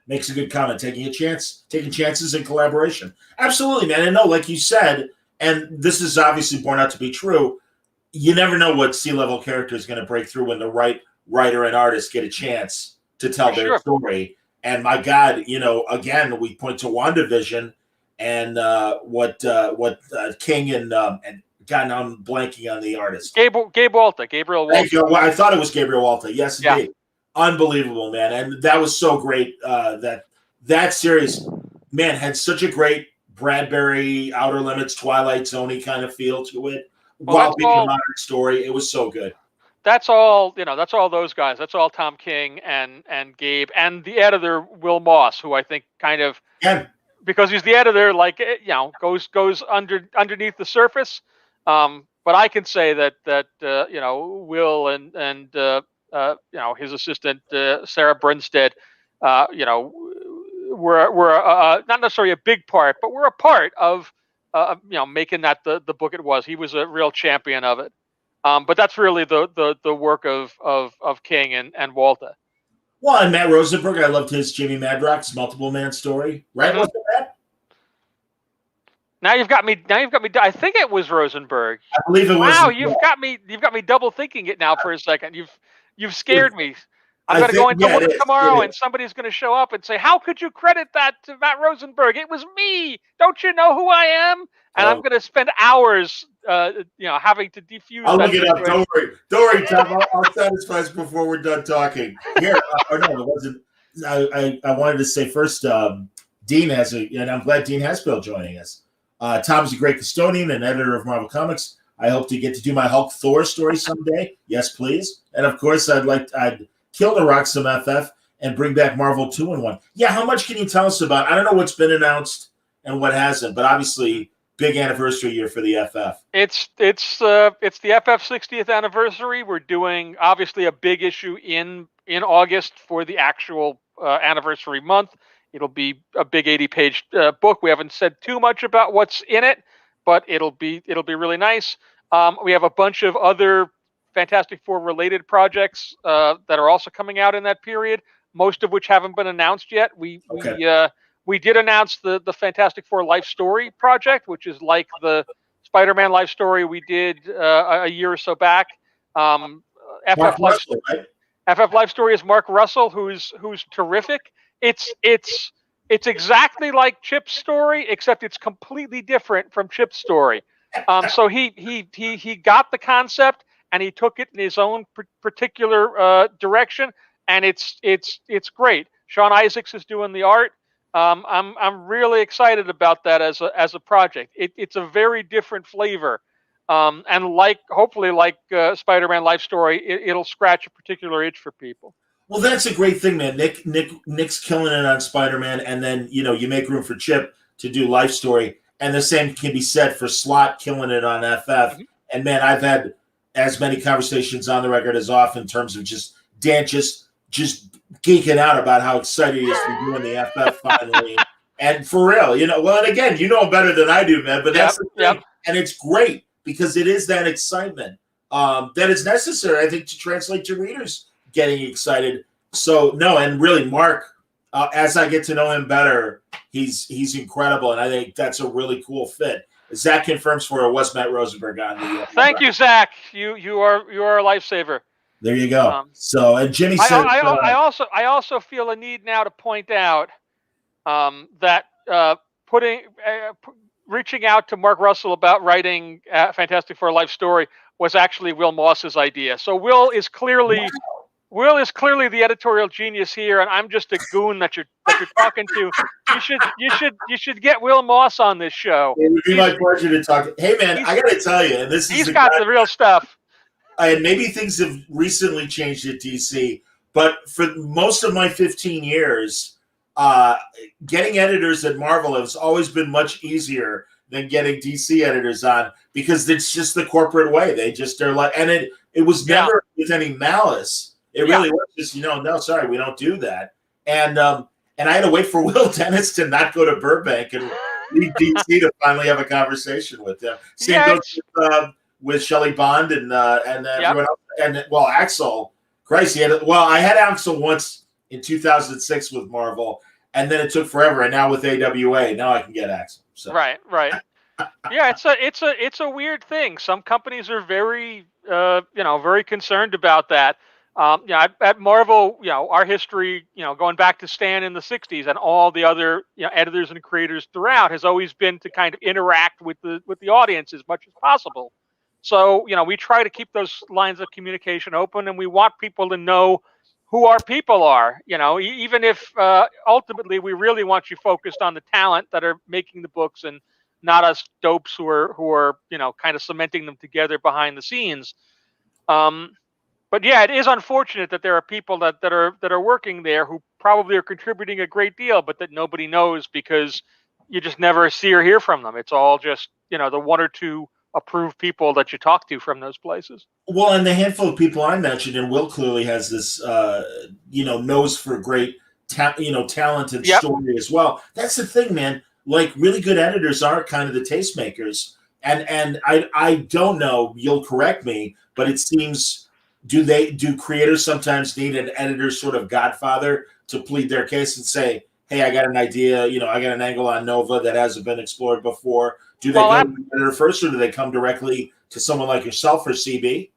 Speaker 3: Makes a good comment. Taking chances in collaboration. Absolutely, man. And no, like you said, and this is obviously borne out to be true, you never know what C-level character is going to break through when the right writer and artist get a chance to tell their story. And my God, again, we point to WandaVision and what King and God, now I'm blanking on the artist.
Speaker 4: Gabriel Walter.
Speaker 3: Thank you. Well, I thought it was Gabriel Walter. Yes, indeed. Yeah. Unbelievable, man. And that was so great. That series, man, had such a great Bradbury, Outer Limits, Twilight Zone-y kind of feel to it, while being a modern story. It was so good.
Speaker 4: That's all, that's all those guys. That's all Tom King and Gabe and the editor, Will Moss, who I think kind of, because he's the editor, goes underneath the surface. But I can say that Will and his assistant, Sarah Brunstead, were not necessarily a big part, but were a part of, making that the book it was. He was a real champion of it. But that's really the work of King and Walter.
Speaker 3: Well, and Matt Rosenberg, I loved his Jimmy Madrock's multiple man story, right?
Speaker 4: Mm-hmm.
Speaker 3: Wasn't that?
Speaker 4: Now you've got me. I think it was Rosenberg.
Speaker 3: I believe it was.
Speaker 4: Wow, you've got me double thinking it now for a second. You've scared me. I'm going to go into work tomorrow, and somebody's going to show up and say, "How could you credit that to Matt Rosenberg? It was me. Don't you know who I am?" And I'm going to spend hours, having to defuse.
Speaker 3: I'll look it up. Don't worry, Tom. I'll satisfy us before we're done talking. Here, or no, it wasn't. I wanted to say first, Dean has and I'm glad Dean Haspel joining us. Tom's a great custodian and editor of Marvel Comics. I hope to get to do my Hulk Thor story someday. Yes, please. And of course, I'd kill to rock some FF and bring back Marvel 2-in-1. Yeah, how much can you tell us about? I don't know what's been announced and what hasn't, but obviously big anniversary year for the FF.
Speaker 4: It's the FF 60th anniversary. We're doing obviously a big issue in August for the actual anniversary month. It'll be a big 80-page book. We haven't said too much about what's in it, but it'll be really nice. We have a bunch of other Fantastic Four related projects that are also coming out in that period, most of which haven't been announced yet. We We did announce the Fantastic Four Life Story project, which is like the Spider-Man Life Story we did a year or so back.
Speaker 3: Mark Russell, right?
Speaker 4: FF Life Story is Mark Russell, who's terrific. It's exactly like Chip's story, except it's completely different from Chip's story. So he got the concept and he took it in his own particular direction, and it's great. Sean Isaacs is doing the art. I'm really excited about that as a project. It's a very different flavor. And hopefully like Spider-Man Life Story, it'll scratch a particular itch for people.
Speaker 3: Well, that's a great thing, man. Nick's killing it on Spider-Man, and then you make room for Chip to do Life Story, and the same can be said for Slott killing it on FF. Mm-hmm. And man, I've had as many conversations on the record as off in terms of just Dan just geeking out about how excited he is to be doing the FF finally. And for real, well, and again, you know better than I do, man. But that's the thing, and it's great because it is that excitement that is necessary, I think, to translate to readers getting excited. So no, and really, Mark, as I get to know him better, he's incredible, and I think that's a really cool fit. Zach confirms for it was Matt Rosenberg on the.
Speaker 4: Thank you, Zach. You are a lifesaver.
Speaker 3: There you go. So, and Jimmy said,
Speaker 4: I also feel a need now to point out that reaching out to Mark Russell about writing Fantastic Four Life Story was actually Will Moss's idea. So Will is clearly the editorial genius here, and I'm just a goon that you're talking to. You should get Will Moss on this show.
Speaker 3: It would be my pleasure to talk. Hey man, I got to tell you, and
Speaker 4: he's got the real stuff.
Speaker 3: And maybe things have recently changed at DC, but for most of my 15 years, getting editors at Marvel has always been much easier than getting DC editors on because it's just the corporate way. They're like, and it was never with any malice. It really was just, no, sorry, we don't do that. And I had to wait for Will Dennis to not go to Burbank and leave DC to finally have a conversation with them. Same goes with Shelley Bond and everyone else. And Axel, Christ, I had Axel once in 2006 with Marvel, and then it took forever. And now with AWA, now I can get Axel. So.
Speaker 4: Right. Yeah, it's a weird thing. Some companies are very very concerned about that. At Marvel, our history, going back to Stan in the 60s and all the other editors and creators throughout has always been to kind of interact with the audience as much as possible. So, we try to keep those lines of communication open, and we want people to know who our people are, even if ultimately we really want you focused on the talent that are making the books and not us dopes who are kind of cementing them together behind the scenes. But yeah, it is unfortunate that there are people that are working there who probably are contributing a great deal, but that nobody knows because you just never see or hear from them. It's all just, the one or two approved people that you talk to from those places.
Speaker 3: Well, and the handful of people I mentioned, and Will clearly has this, nose for great, talented story as well. That's the thing, man. Like, really good editors are kind of the tastemakers. And I don't know, you'll correct me, but it seems, do creators sometimes need an editor sort of godfather to plead their case and say, hey, I got an idea, I got an angle on Nova that hasn't been explored before. Do they go to the editor first, or do they come directly to someone like yourself or CB?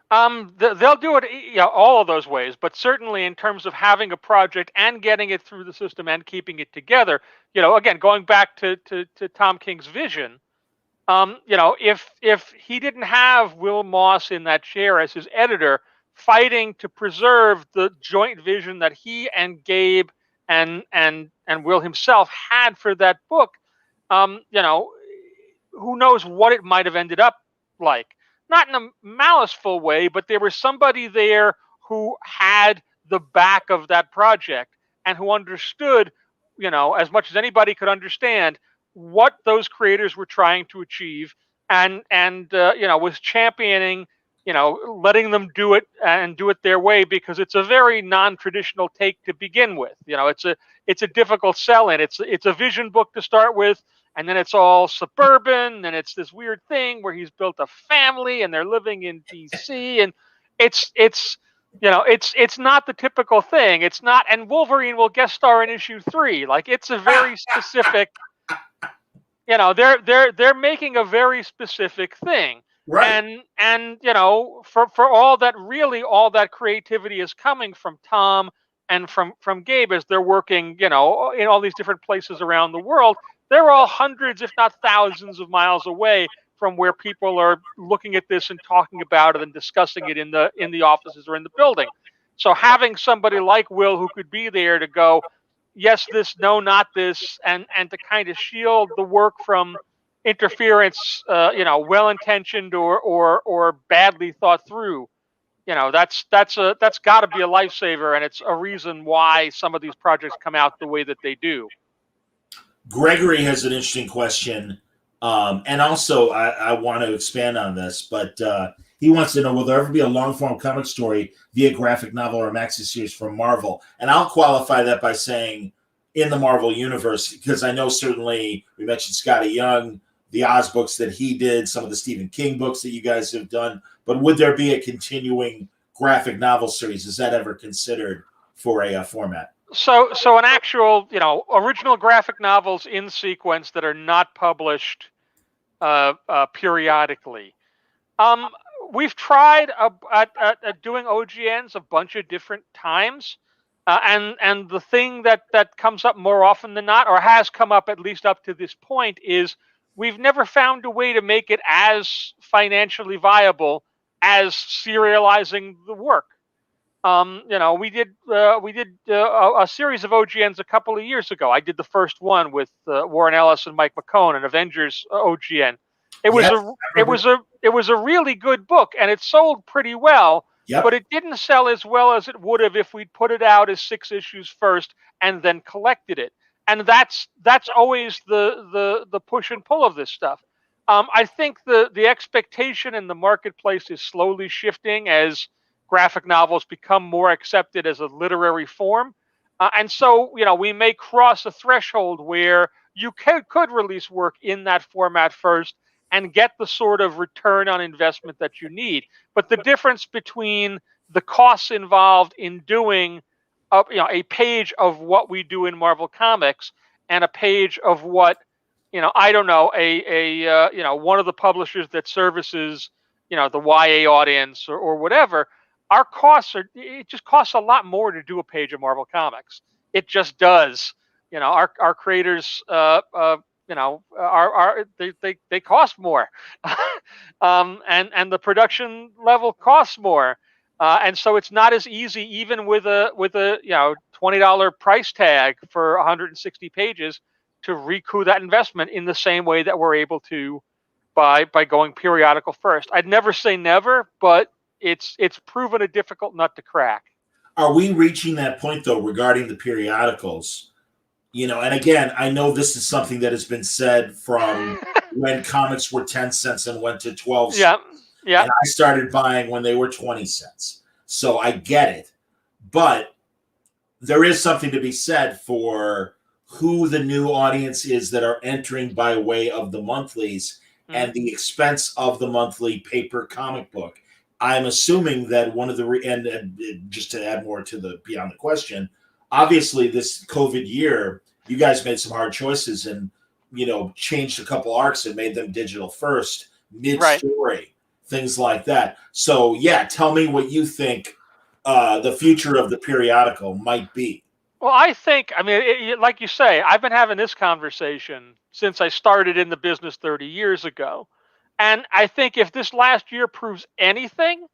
Speaker 4: They'll do it all of those ways, but certainly in terms of having a project and getting it through the system and keeping it together, again, going back to Tom King's vision, if he didn't have Will Moss in that chair as his editor, fighting to preserve the joint vision that he and Gabe and Will himself had for that book, who knows what it might have ended up like. Not in a maliceful way, but there was somebody there who had the back of that project and who understood, as much as anybody could understand, what those creators were trying to achieve and was championing, letting them do it and do it their way, because it's a very non-traditional take to begin with. It's a difficult sell-in. It's a vision book to start with. And then it's all suburban, and it's this weird thing where he's built a family and they're living in DC, and it's It's not the typical thing. It's not, and Wolverine will guest star in issue 3. Like, it's a very specific. They're making a very specific thing.
Speaker 3: Right.
Speaker 4: And for all that, really all that creativity is coming from Tom and from Gabe as they're working, in all these different places around the world. They're all hundreds, if not thousands, of miles away from where people are looking at this and talking about it and discussing it in the offices or in the building. So having somebody like Will who could be there to go, yes, this, no, not this, and to kind of shield the work from interference, well-intentioned or badly thought through. That's got to be a lifesaver, and it's a reason why some of these projects come out the way that they do.
Speaker 3: Gregory has an interesting question, and also I want to expand on this, but he wants to know, will there ever be a long-form comic story via graphic novel or maxi series from Marvel? And I'll qualify that by saying in the Marvel universe, because I know certainly we mentioned Scotty Young, the Oz books that he did, some of the Stephen King books that you guys have done, but would there be a continuing graphic novel series? Is that ever considered for a format?
Speaker 4: So an actual, original graphic novels in sequence that are not published periodically. We've tried at doing OGNs a bunch of different times, and the thing that comes up more often than not, or has come up at least up to this point, is we've never found a way to make it as financially viable as serializing the work. We did a series of OGNs a couple of years ago. I did the first one with Warren Ellis and Mike McCone, an Avengers OGN. It was a really good book, and it sold pretty well.
Speaker 3: Yep.
Speaker 4: But it didn't sell as well as it would have if we'd put it out as 6 issues first and then collected it. And that's always the push and pull of this stuff. I think the expectation in the marketplace is slowly shifting as graphic novels become more accepted as a literary form. And so, we may cross a threshold where you could release work in that format first and get the sort of return on investment that you need. But the difference between the costs involved in doing a page of what we do in Marvel Comics and a page of what, I don't know, one of the publishers that services, the YA audience or whatever, our costs it just costs a lot more to do a page of Marvel Comics. It just does. Our creators, they cost more, and the production level costs more, and so it's not as easy, even with a $20 price tag for 160 pages, to recoup that investment in the same way that we're able to by going periodical first. I'd never say never, but it's proven a difficult nut to crack.
Speaker 3: Are we reaching that point, though, regarding the periodicals? And again, I know this is something that has been said from when comics were 10 cents and went to 12 cents.
Speaker 4: Yeah.
Speaker 3: And I started buying when they were 20 cents. So I get it. But there is something to be said for who the new audience is that are entering by way of the monthlies and the expense of the monthly paper comic book. I'm assuming that one of the and just to add more to the beyond the question, obviously this COVID year, you guys made some hard choices and changed a couple arcs and made them digital first, mid-story, things like that. So yeah, tell me what you think the future of the periodical might be.
Speaker 4: Well, I think, like you say, I've been having this conversation since I started in the business 30 years ago. And I think if this last year proves anything,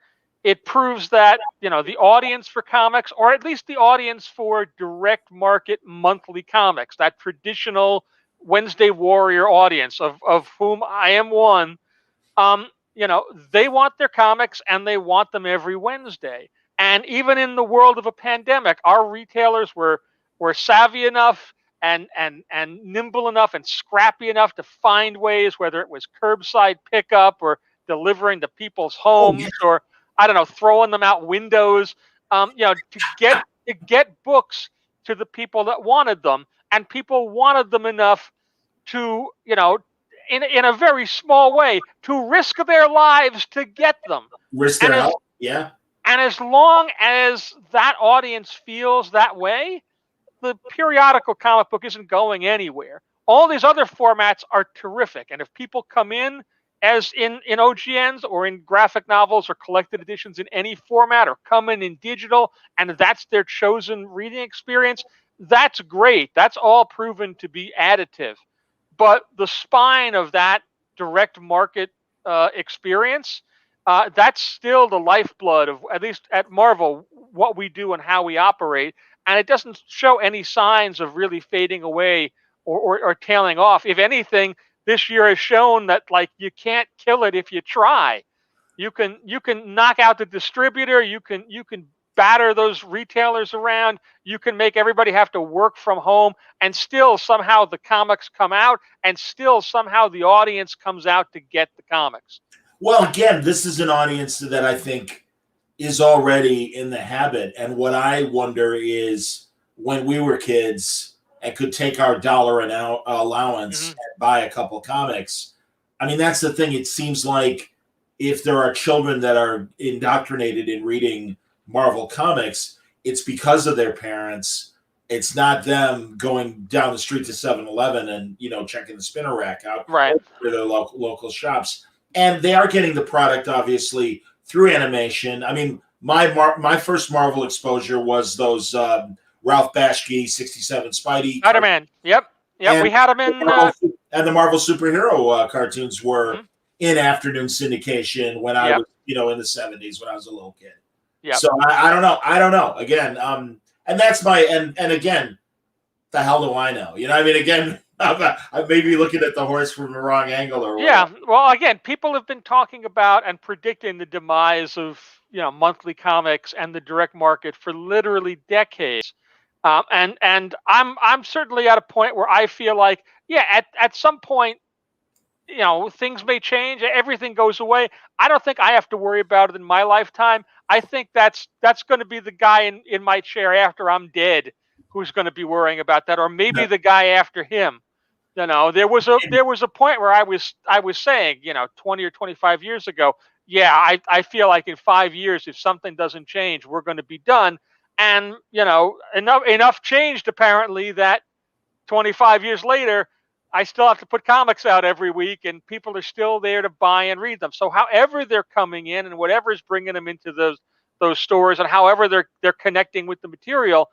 Speaker 4: it proves that, the audience for comics, or at least the audience for direct market monthly comics, that traditional Wednesday Warrior audience of whom I am one, they want their comics and they want them every Wednesday. And even in the world of a pandemic, our retailers were savvy enough and nimble enough and scrappy enough to find ways, whether it was curbside pickup or delivering to people's homes, or I don't know, throwing them out windows, to get books to the people that wanted them, and people wanted them enough to, in a very small way, to risk their lives to get them.
Speaker 3: Risk their health, yeah.
Speaker 4: And as long as that audience feels that way, the periodical comic book isn't going anywhere. All these other formats are terrific. And if people come in as in OGNs or in graphic novels or collected editions in any format, or come in digital, and that's their chosen reading experience, that's great. That's all proven to be additive. But the spine of that direct market experience, that's still the lifeblood of, at least at Marvel, what we do and how we operate. And it doesn't show any signs of really fading away or tailing off. If anything, this year has shown that, like, you can't kill it if you try. You can knock out the distributor. You can batter those retailers around. You can make everybody have to work from home, and still somehow the comics come out, and still somehow the audience comes out to get the comics.
Speaker 3: Well, again, this is an audience that I think is already in the habit. And what I wonder is, when we were kids and could take our dollar an allowance and buy a couple comics, I mean, that's the thing. It seems like if there are children that are indoctrinated in reading Marvel comics, it's because of their parents. It's not them going down the street to 7-Eleven and, checking the spinner rack out,
Speaker 4: right,
Speaker 3: for their local shops. And they are getting the product, obviously, through animation. I mean, my first Marvel exposure was those Ralph Bashki 67 Spidey.
Speaker 4: Spider-Man. Yep. We had them in.
Speaker 3: And the Marvel superhero cartoons were in afternoon syndication when I was, in the 70s, when I was a little kid.
Speaker 4: Yep.
Speaker 3: So I don't know. Again, and that's and again, the hell do I know? I mean, again, I may be looking at the horse from the wrong angle or whatever.
Speaker 4: Yeah. Well, again, people have been talking about and predicting the demise of, monthly comics and the direct market for literally decades. And I'm certainly at a point where I feel like, at some point, things may change. Everything goes away. I don't think I have to worry about it in my lifetime. I think that's going to be the guy in my chair after I'm dead who's going to be worrying about that, or maybe the guy after him. There was a point where I was saying, 20 or 25 years ago, I feel like in 5 years, if something doesn't change, we're going to be done. And enough changed apparently that 25 years later, I still have to put comics out every week, and people are still there to buy and read them. So however they're coming in, and whatever is bringing them into those stores, and however they're connecting with the material,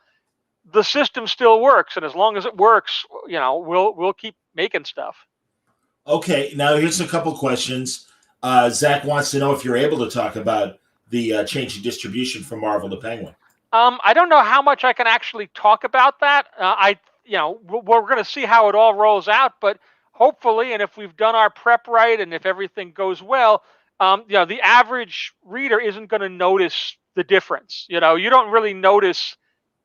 Speaker 4: the system still works. And as long as it works, we'll keep making stuff.
Speaker 3: Okay, now here's a couple questions. Zach wants to know if you're able to talk about the change in distribution from Marvel to Penguin.
Speaker 4: I don't know how much I can actually talk about that. We're going to see how it all rolls out, but hopefully, and if we've done our prep right, and if everything goes well, the average reader isn't going to notice the difference. You don't really notice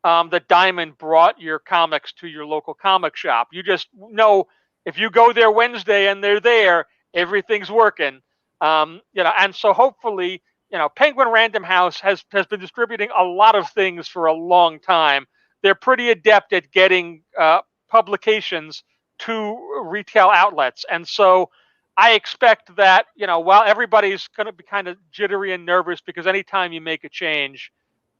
Speaker 4: that Diamond brought your comics to your local comic shop. You just know if you go there Wednesday and they're there, everything's working. And so hopefully, Penguin Random House has been distributing a lot of things for a long time. They're pretty adept at getting publications to retail outlets. And so I expect that, while everybody's going to be kind of jittery and nervous, because anytime you make a change,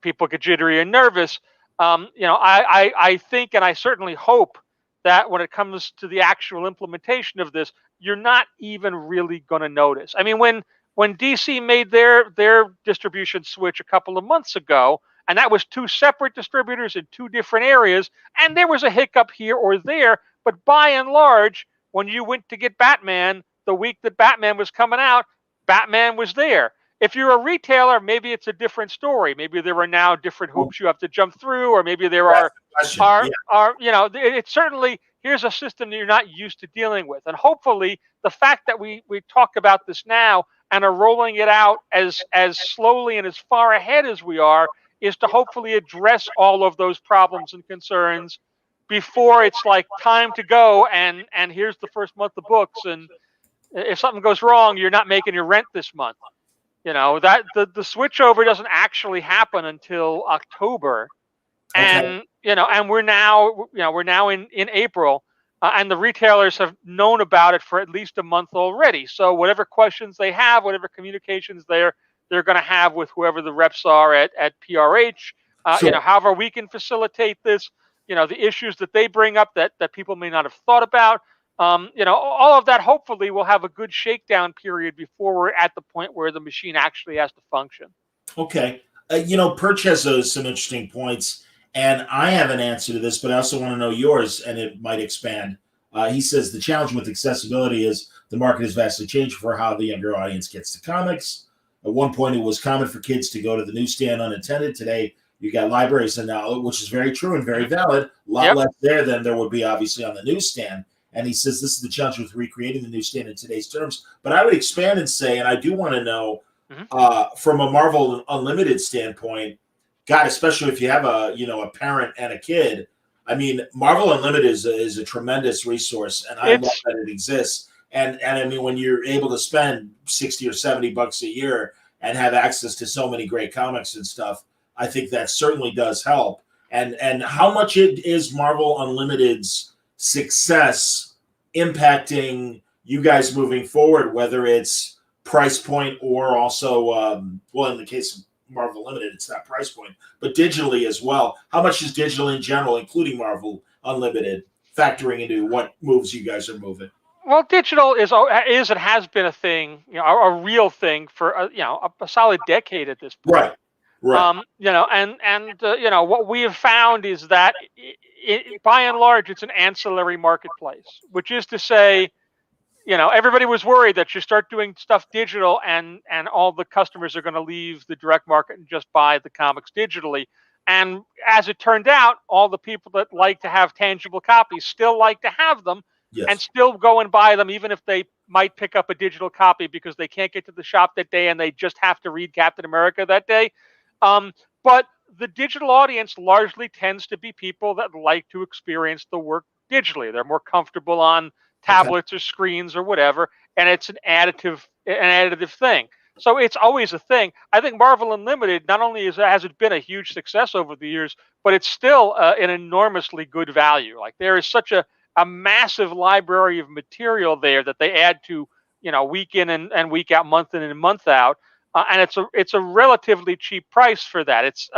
Speaker 4: people get jittery and nervous, I think, and I certainly hope, that when it comes to the actual implementation of this, you're not even really going to notice. I mean, when DC made their distribution switch a couple of months ago, and that was 2 separate distributors in 2 different areas, and there was a hiccup here or there, but by and large, when you went to get Batman the week that Batman was coming out, Batman was there. If you're a retailer, maybe it's a different story. Maybe there are now different hoops you have to jump through, or maybe there are it's certainly, here's a system that you're not used to dealing with. And hopefully the fact that we talk about this now and are rolling it out as slowly and as far ahead as we are is to hopefully address all of those problems and concerns before it's like time to go and here's the first month of books, and if something goes wrong, you're not making your rent this month. That the switchover doesn't actually happen until October. And and we're now in April, and the retailers have known about it for at least a month already. So whatever questions they have, whatever communications they're they're going to have with whoever the reps are at PRH.
Speaker 3: Sure.
Speaker 4: However we can facilitate this, the issues that they bring up that people may not have thought about. All of that hopefully will have a good shakedown period before we're at the point where the machine actually has to function.
Speaker 3: Okay. Perch has some interesting points, and I have an answer to this, but I also want to know yours, and it might expand. He says the challenge with accessibility is the market has vastly changed for how the younger audience gets to comics. At one point, it was common for kids to go to the newsstand unattended. Today, you got libraries, and now, which is very true and very valid, a lot less there than there would be obviously on the newsstand. And he says this is the challenge with recreating the newsstand in today's terms. But I would expand and say, and I do want to know, from a Marvel Unlimited standpoint, God, especially if you have a parent and a kid. I mean, Marvel Unlimited is a tremendous resource, and I love that it exists. And I mean, when you're able to spend $60 or $70 a year and have access to so many great comics and stuff, I think that certainly does help. And how much it is Marvel Unlimited's success impacting you guys moving forward, whether it's price point or also, in the case of Marvel Limited, it's not price point, but digitally as well. How much is digital in general, including Marvel Unlimited, factoring into what moves you guys are moving?
Speaker 4: Well, digital is and has been a thing, a real thing for a solid decade at this point.
Speaker 3: Right.
Speaker 4: What we have found is that by and large, it's an ancillary marketplace, which is to say, everybody was worried that you start doing stuff digital and all the customers are going to leave the direct market and just buy the comics digitally. And as it turned out, all the people that like to have tangible copies still like to have them and still go and buy them, even if they might pick up a digital copy because they can't get to the shop that day and they just have to read Captain America that day. But the digital audience largely tends to be people that like to experience the work digitally. They're more comfortable on tablets or screens or whatever, and it's an additive thing. So it's always a thing. I think Marvel Unlimited not only has it been a huge success over the years, but it's still an enormously good value. Like there is such a massive library of material there that they add to, week in and week out, month in and month out. And it's a relatively cheap price for that. It's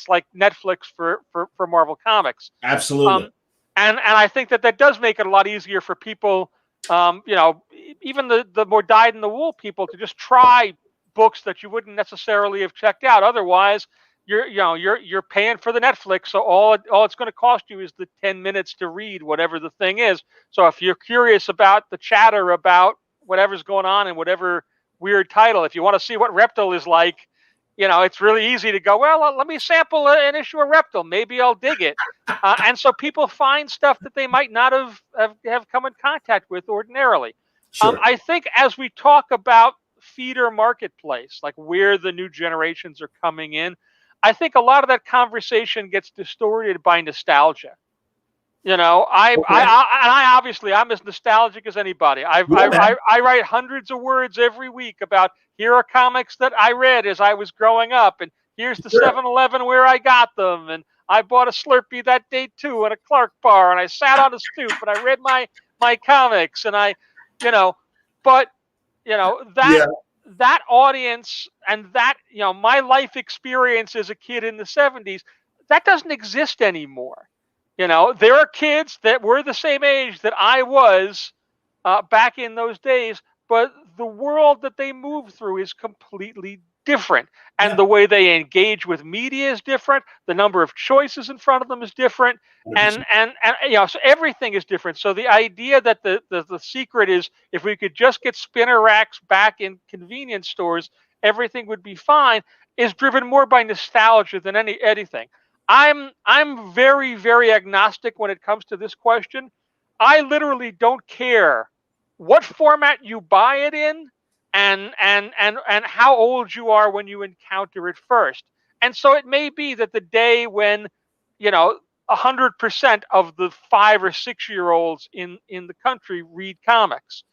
Speaker 4: like Netflix for Marvel Comics.
Speaker 3: Absolutely.
Speaker 4: And I think that does make it a lot easier for people, even the more dyed-in-the-wool people, to just try books that you wouldn't necessarily have checked out. Otherwise, you're paying for the Netflix, so all it's going to cost you is the 10 minutes to read whatever the thing is. So if you're curious about the chatter about whatever's going on in whatever weird title, if you want to see what Reptile is like, it's really easy to go, well, let me sample an issue of Reptile. Maybe I'll dig it. And so people find stuff that they might not have come in contact with ordinarily.
Speaker 3: Sure.
Speaker 4: I think as we talk about feeder marketplace, like where the new generations are coming in, I think a lot of that conversation gets distorted by nostalgia. I obviously I'm as nostalgic as anybody. I write hundreds of words every week about here are comics that I read as I was growing up, and here's the 7-Eleven where I got them, and I bought a Slurpee that day too, and a Clark bar, and I sat on a stoop and I read my comics, and that audience and that my life experience as a kid in the 70s, that doesn't exist anymore. There are kids that were the same age that I was back in those days, but the world that they move through is completely different. And the way they engage with media is different. The number of choices in front of them is different. And so everything is different. So the idea that the secret is if we could just get spinner racks back in convenience stores, everything would be fine, is driven more by nostalgia than anything. I'm very, very agnostic when it comes to this question. I literally don't care what format you buy it in and how old you are when you encounter it first. And so it may be that the day when 100% of the 5 or 6 year olds in the country read comics.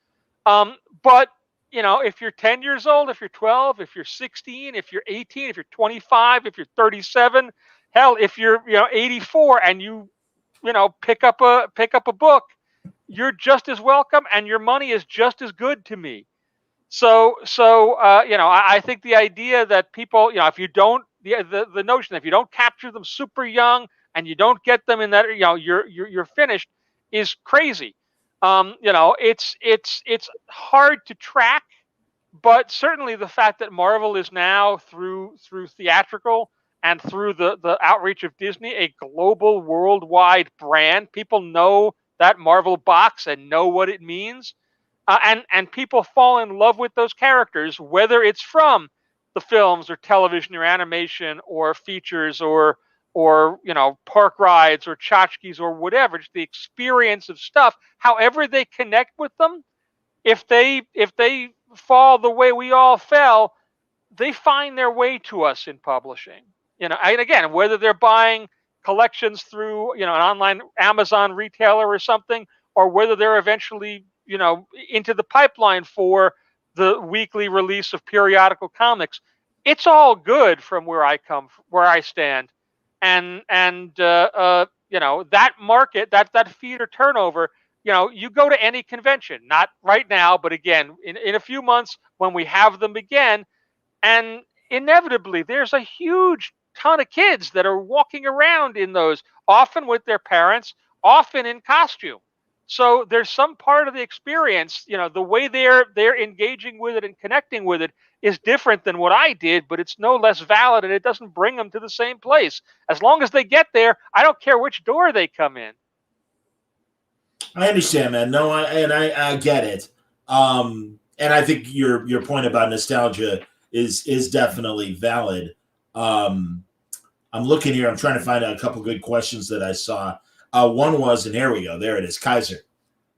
Speaker 4: But if you're 10 years old, if you're 12, if you're 16, if you're 18, if you're 25, if you're 37, hell, if you're 84 and you pick up a book, you're just as welcome and your money is just as good to me. I think the idea that people, if you don't, the notion that if you don't capture them super young and you don't get them in that, you're finished, is crazy. It's hard to track, but certainly the fact that Marvel is now through theatrical and through the outreach of Disney, a global, worldwide brand. People know that Marvel box and know what it means. And people fall in love with those characters, whether it's from the films or television or animation or features or park rides or tchotchkes or whatever, just the experience of stuff. However they connect with them, if they fall the way we all fell, they find their way to us in publishing. And again, whether they're buying collections through an online Amazon retailer or something, or whether they're eventually into the pipeline for the weekly release of periodical comics, it's all good from where I stand, and that market, that feeder turnover. You go to any convention, not right now, but again, in a few months when we have them again, and inevitably there's a huge ton of kids that are walking around in those, often with their parents, often in costume. So there's some part of the experience, the way they're engaging with it and connecting with it is different than what I did, but it's no less valid, and it doesn't bring them to the same place. As long as they get there, I don't care which door they come in.
Speaker 3: I understand, man. No, I get it. And I think your point about nostalgia is definitely valid. I'm looking here. I'm trying to find out a couple good questions that I saw. One was, and here we go. There it is. Kaiser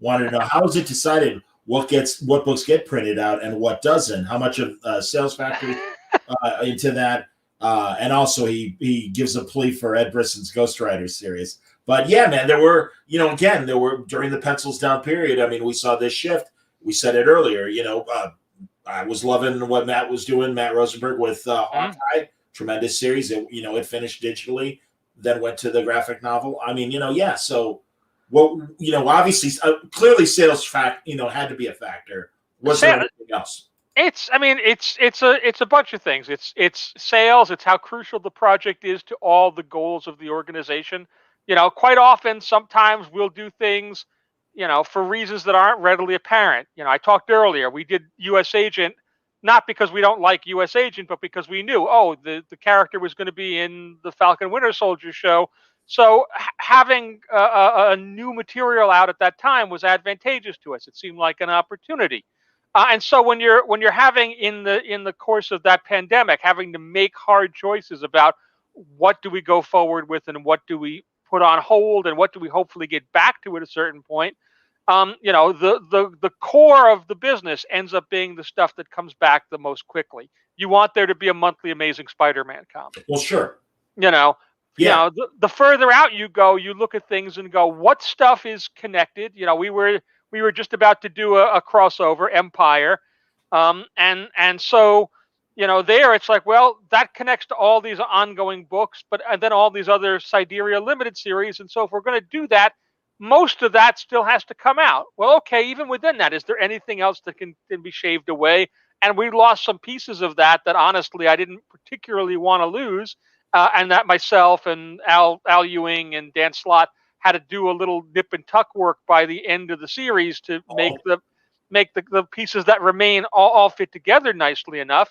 Speaker 3: wanted to know, how is it decided what books get printed out and what doesn't? How much of sales factors into that? And also he gives a plea for Ed Brisson's Ghost Rider series. But yeah, man, there were during the pencils down period. I mean, we saw this shift. We said it earlier. I was loving what Matt was doing, Matt Rosenberg with Hawkeye. Tremendous series. It finished digitally, then went to the graphic novel. I mean, yeah. So, obviously, clearly, sales had to be a factor. Was there anything else?
Speaker 4: It's a bunch of things. It's sales. It's how crucial the project is to all the goals of the organization. Quite often, sometimes we'll do things, for reasons that aren't readily apparent. I talked earlier. We did U.S. Agent, not because we don't like U.S. Agent, but because we knew, the character was going to be in the Falcon Winter Soldier show. So having a new material out at that time was advantageous to us. It seemed like an opportunity. And so when you're having in the course of that pandemic, having to make hard choices about what do we go forward with and what do we put on hold and what do we hopefully get back to at a certain point, the core of the business ends up being the stuff that comes back the most quickly. You want there to be a monthly Amazing Spider-Man comic.
Speaker 3: Well, sure.
Speaker 4: The further out you go, you look at things and go, what stuff is connected? We were just about to do a crossover, Empire, and so there it's like, well, that connects to all these ongoing books, and then all these other Sidereal limited series, and so if we're going to do that, most of that still has to come out. Well, okay, even within that, is there anything else that can be shaved away? And we lost some pieces of that honestly I didn't particularly want to lose, and that myself and Al Ewing and Dan Slott had to do a little nip and tuck work by the end of the series to make the pieces that remain all fit together nicely enough.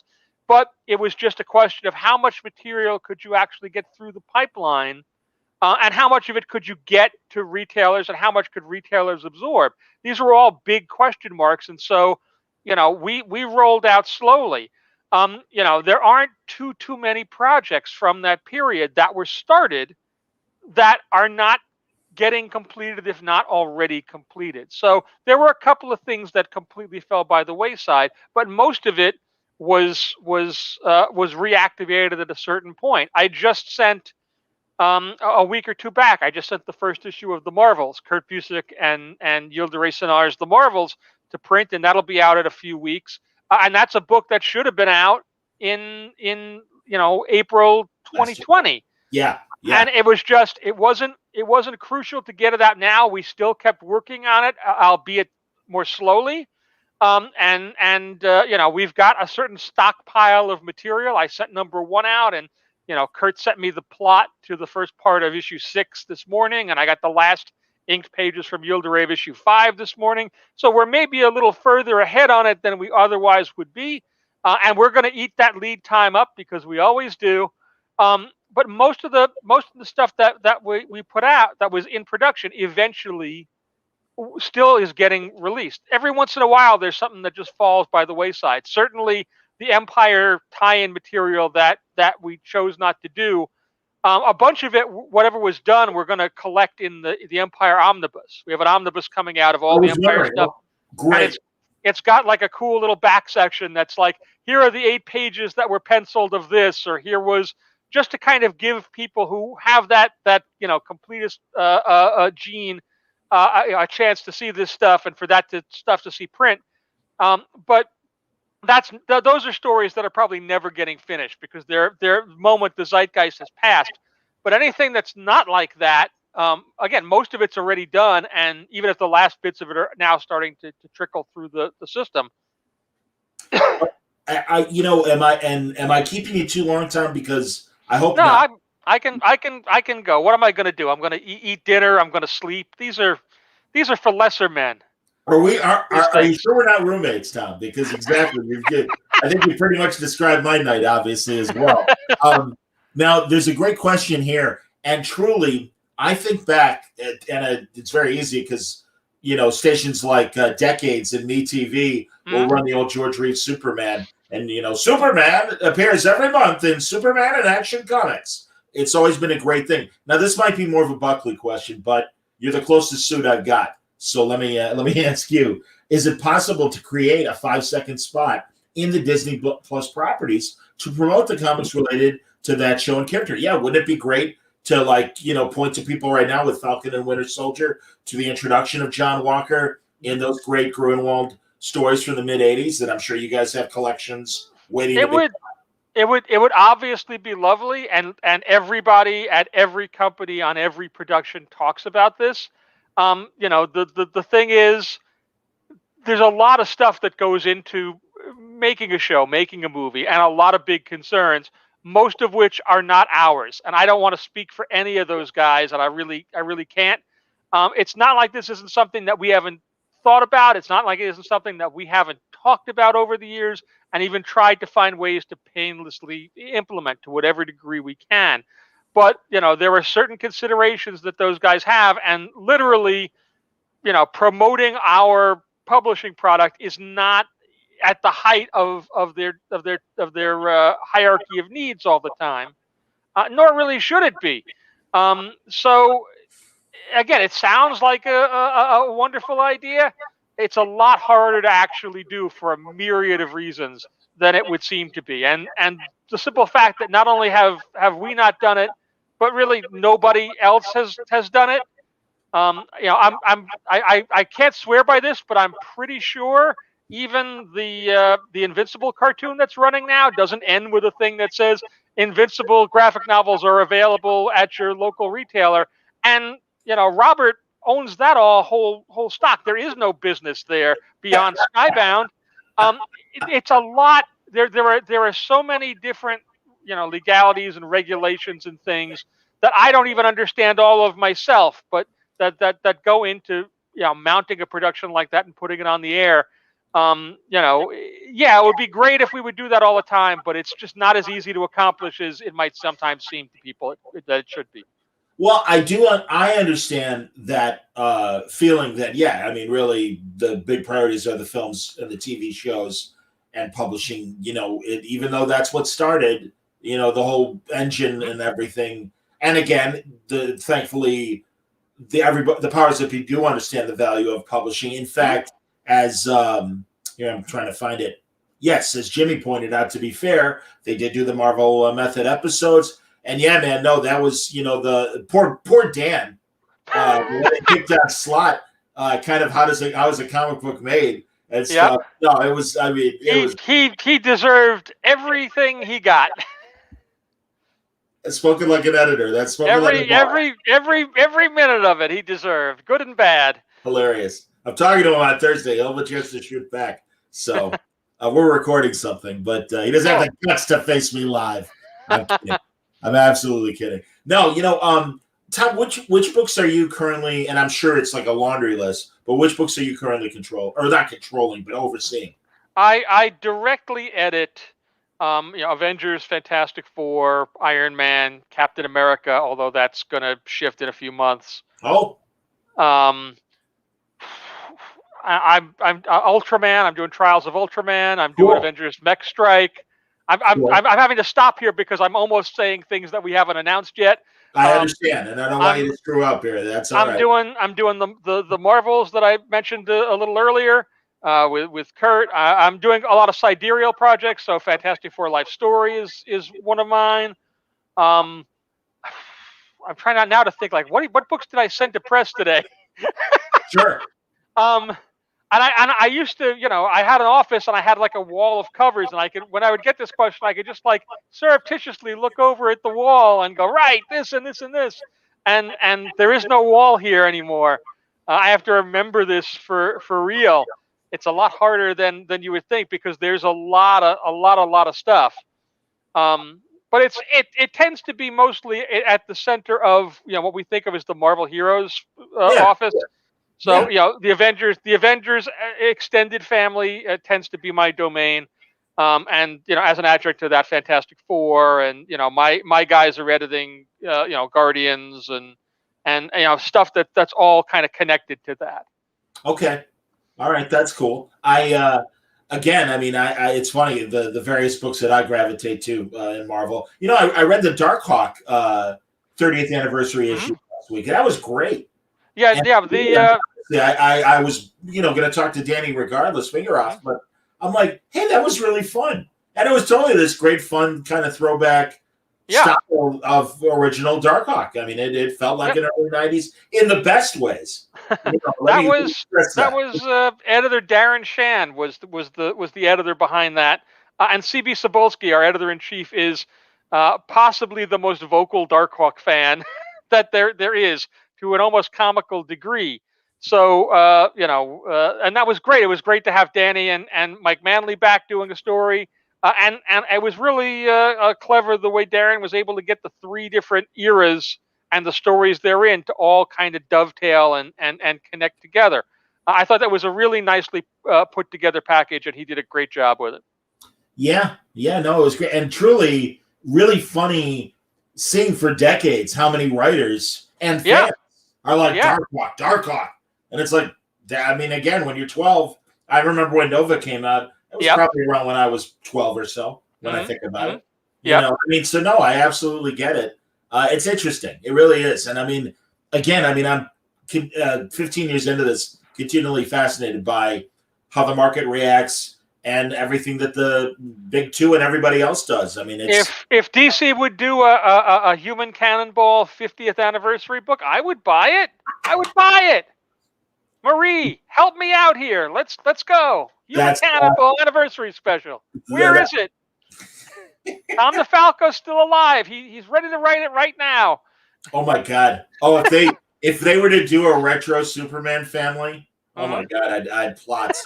Speaker 4: But it was just a question of how much material could you actually get through the pipeline, and how much of it could you get to retailers, and how much could retailers absorb? These were all big question marks, and so we rolled out slowly. There aren't too many projects from that period that were started that are not getting completed, if not already completed. So there were a couple of things that completely fell by the wayside, but most of it was reactivated at a certain point. I just sent a week or two back. I just sent the first issue of The Marvels, Kurt Busiek and Yildiray Sinar's The Marvels, to print, and that'll be out in a few weeks. And that's a book that should have been out in April 2020.
Speaker 3: Yeah.
Speaker 4: And it wasn't crucial to get it out now. We still kept working on it, albeit more slowly. We've got a certain stockpile of material. I sent #1 out, and Kurt sent me the plot to the first part of issue 6 this morning, and I got the last inked pages from Yildirim issue 5 this morning. So we're maybe a little further ahead on it than we otherwise would be, and we're going to eat that lead time up because we always do. But most of the stuff that we put out that was in production eventually still is getting released. Every once in a while, there's something that just falls by the wayside. Certainly, the Empire tie-in material that we chose not to do, a bunch of it, whatever was done, we're going to collect in the Empire Omnibus. We have an omnibus coming out of all the Empire stuff.
Speaker 3: Great.
Speaker 4: It's got like a cool little back section that's like, here are the 8 pages that were penciled of this, or here was, just to kind of give people who have that completist gene a chance to see this stuff, and for that stuff to see print. But those are stories that are probably never getting finished because their moment, the zeitgeist, has passed. But anything that's not like that, again, most of it's already done, and even if the last bits of it are now starting to trickle through the system.
Speaker 3: Am I keeping you too long, Tom? Because I hope not.
Speaker 4: I can go. What am I going to do? I'm going to eat dinner. I'm going to sleep. These are for lesser men.
Speaker 3: Are you sure we're not roommates, Tom? Because exactly, I think you pretty much described my night, obviously, as well. Now, there's a great question here, and truly, I think back, and it's very easy because stations like Decades and MeTV will run the old George Reeves Superman, and Superman appears every month in Superman and Action Comics. It's always been a great thing. Now, this might be more of a Buckley question, but you're the closest suit I've got. So let me ask you: is it possible to create a 5-second spot in the Disney Plus properties to promote the comics related to that show and character? Yeah, wouldn't it be great to point to people right now with Falcon and Winter Soldier to the introduction of John Walker in those great Grunwald stories from the mid '80s that I'm sure you guys have collections waiting.
Speaker 4: It would obviously be lovely, and everybody at every company on every production talks about this. The thing is, there's a lot of stuff that goes into making a show, making a movie, and a lot of big concerns, most of which are not ours. And I don't want to speak for any of those guys, and I really can't. It's not like this isn't something that we haven't thought about. It's not like it isn't something that we haven't talked about over the years and even tried to find ways to painlessly implement to whatever degree we can. But, there are certain considerations that those guys have, and literally, promoting our publishing product is not at the height of their hierarchy of needs all the time, nor really should it be. So, again, it sounds like a wonderful idea. It's a lot harder to actually do for a myriad of reasons than it would seem to be, and the simple fact that not only have we not done it, but really nobody else has done it. I can't swear by this, but I'm pretty sure even the Invincible cartoon that's running now doesn't end with a thing that says Invincible graphic novels are available at your local retailer. And Robert owns that whole stock. There is no business there beyond Skybound. It's a lot. There are so many different legalities and regulations and things that I don't even understand all of myself, but that go into mounting a production like that and putting it on the air. It would be great if we would do that all the time, but it's just not as easy to accomplish as it might sometimes seem to people that it should be.
Speaker 3: Well, I understand that feeling that, really the big priorities are the films and the TV shows and publishing, even though that's what started, the whole engine and everything. And again, thankfully, the powers that be do understand the value of publishing. In fact, as I'm trying to find it. Yes, as Jimmy pointed out, to be fair, they did do the Marvel Method episodes. And yeah, man, no, that was, the poor Dan, when they kicked that slot, kind of how is a comic book made and stuff. No, it was,
Speaker 4: he deserved everything he got.
Speaker 3: Spoken like an editor. That's spoken like
Speaker 4: every minute of it he deserved, good and bad.
Speaker 3: Hilarious. I'm talking to him on Thursday. He'll have a chance to shoot back. So we're recording something, but he doesn't have the guts to face me live. I'm kidding. I'm absolutely kidding. No, Tom, which books are you currently, and I'm sure it's like a laundry list, but which books are you currently not controlling, but overseeing?
Speaker 4: I directly edit, Avengers, Fantastic Four, Iron Man, Captain America, although that's going to shift in a few months.
Speaker 3: Oh.
Speaker 4: I'm Ultraman. I'm doing Trials of Ultraman. I'm doing Avengers Mech Strike. I'm having to stop here because I'm almost saying things that we haven't announced yet.
Speaker 3: I understand, and I don't want you to screw up here. That's all right.
Speaker 4: I'm doing the Marvels that I mentioned a little earlier with Kurt. I'm doing a lot of sidereal projects. So Fantastic Four Life Story is one of mine. I'm trying now to think like what books did I send to press today?
Speaker 3: Sure.
Speaker 4: And I used to, I had an office and I had like a wall of covers, and when I would get this question, I could just like surreptitiously look over at the wall and go, right, this and this and this, and there is no wall here anymore. I have to remember this for real. It's a lot harder than you would think because there's a lot of stuff. But it tends to be mostly at the center of what we think of as the Marvel Heroes office. So the Avengers extended family tends to be my domain, and as an adjunct to that, Fantastic Four, and my guys are editing Guardians and stuff that's all kind of connected to that.
Speaker 3: Okay, all right, that's cool. It's funny the various books that I gravitate to in Marvel. I read the Darkhawk 30th anniversary issue last week, and that was great. I was, going to talk to Danny regardless, finger off, but I'm like, hey, that was really fun. And it was totally this great fun kind of throwback style of original Darkhawk. I mean, it felt like an early 90s in the best ways.
Speaker 4: That was editor Darren Shan was the editor behind that. And C.B. Cebulski, our editor-in-chief, is possibly the most vocal Darkhawk fan that there is, to an almost comical degree. So, and that was great. It was great to have Danny and Mike Manley back doing a story. And it was really clever the way Darren was able to get the three different eras and the stories they're in to all kind of dovetail and connect together. I thought that was a really nicely put together package, and he did a great job with it.
Speaker 3: Yeah, no, it was great. And truly, really funny seeing for decades how many writers and fans are like, Darkhawk. And it's like, again, when you're 12, I remember when Nova came out. It was probably around when I was 12 or so, when I think about it. So no, I absolutely get it. It's interesting. It really is. And I'm 15 years into this, continually fascinated by how the market reacts and everything that the big two and everybody else does. I mean,
Speaker 4: if DC would do a Human Cannonball 50th anniversary book, I would buy it. Marie, help me out here. Let's go. Human Cannonball anniversary special. Where is it? Tom DeFalco's still alive. He's ready to write it right now.
Speaker 3: Oh my God. Oh, if they were to do a retro Superman family, oh my God, I'd plot.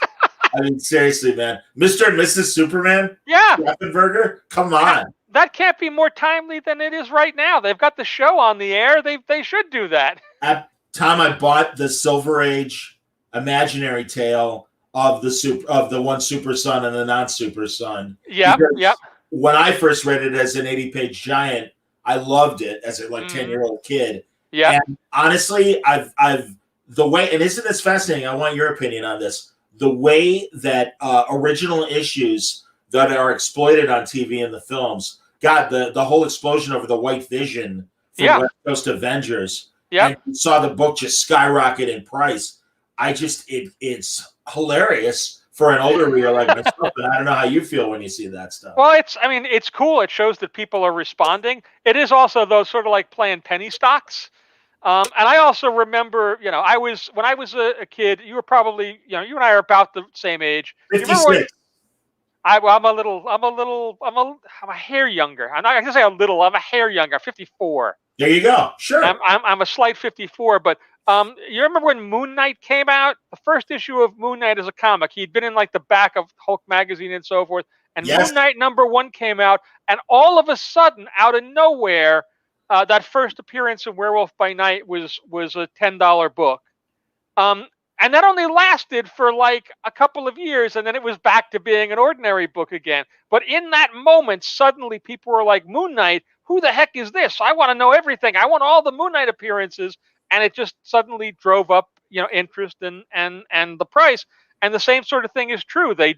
Speaker 3: I mean, seriously, man. Mr. and Mrs. Superman?
Speaker 4: Yeah.
Speaker 3: Rappenberger? Come on.
Speaker 4: That can't be more timely than it is right now. They've got the show on the air. They should do that.
Speaker 3: Tom, I bought the Silver Age imaginary tale of the one Super Son and the non-Super Son.
Speaker 4: Yep.
Speaker 3: When I first read it as an 80-page giant, I loved it as a 10-year-old kid.
Speaker 4: Yeah.
Speaker 3: And honestly, I've the way, and isn't this fascinating? I want your opinion on this. The way that original issues that are exploited on TV and the films, God, the whole explosion over the White Vision from West Coast Avengers. Yeah. And you saw the book just skyrocket in price. It's hilarious for an older reader like myself, but I don't know how you feel when you see that stuff.
Speaker 4: Well, it's cool. It shows that people are responding. It is also, though, sort of like playing penny stocks. And I also remember, when I was a kid, you were probably, you and I are about the same age.
Speaker 3: 56.
Speaker 4: I'm a hair younger. I'm not going to say a little. I'm a hair younger. 54.
Speaker 3: There you go. Sure.
Speaker 4: I'm a slight 54, but You remember when Moon Knight came out? The first issue of Moon Knight as a comic. He'd been in like the back of Hulk magazine and so forth. And
Speaker 3: Yes.
Speaker 4: Moon Knight #1 came out, and all of a sudden, out of nowhere, that first appearance in Werewolf by Night was a $10 book. And that only lasted for like a couple of years, and then it was back to being an ordinary book again. But in that moment, suddenly people were like, Moon Knight, who the heck is this? I want to know everything. I want all the Moon Knight appearances. And it just suddenly drove up, interest and the price. And the same sort of thing is true. They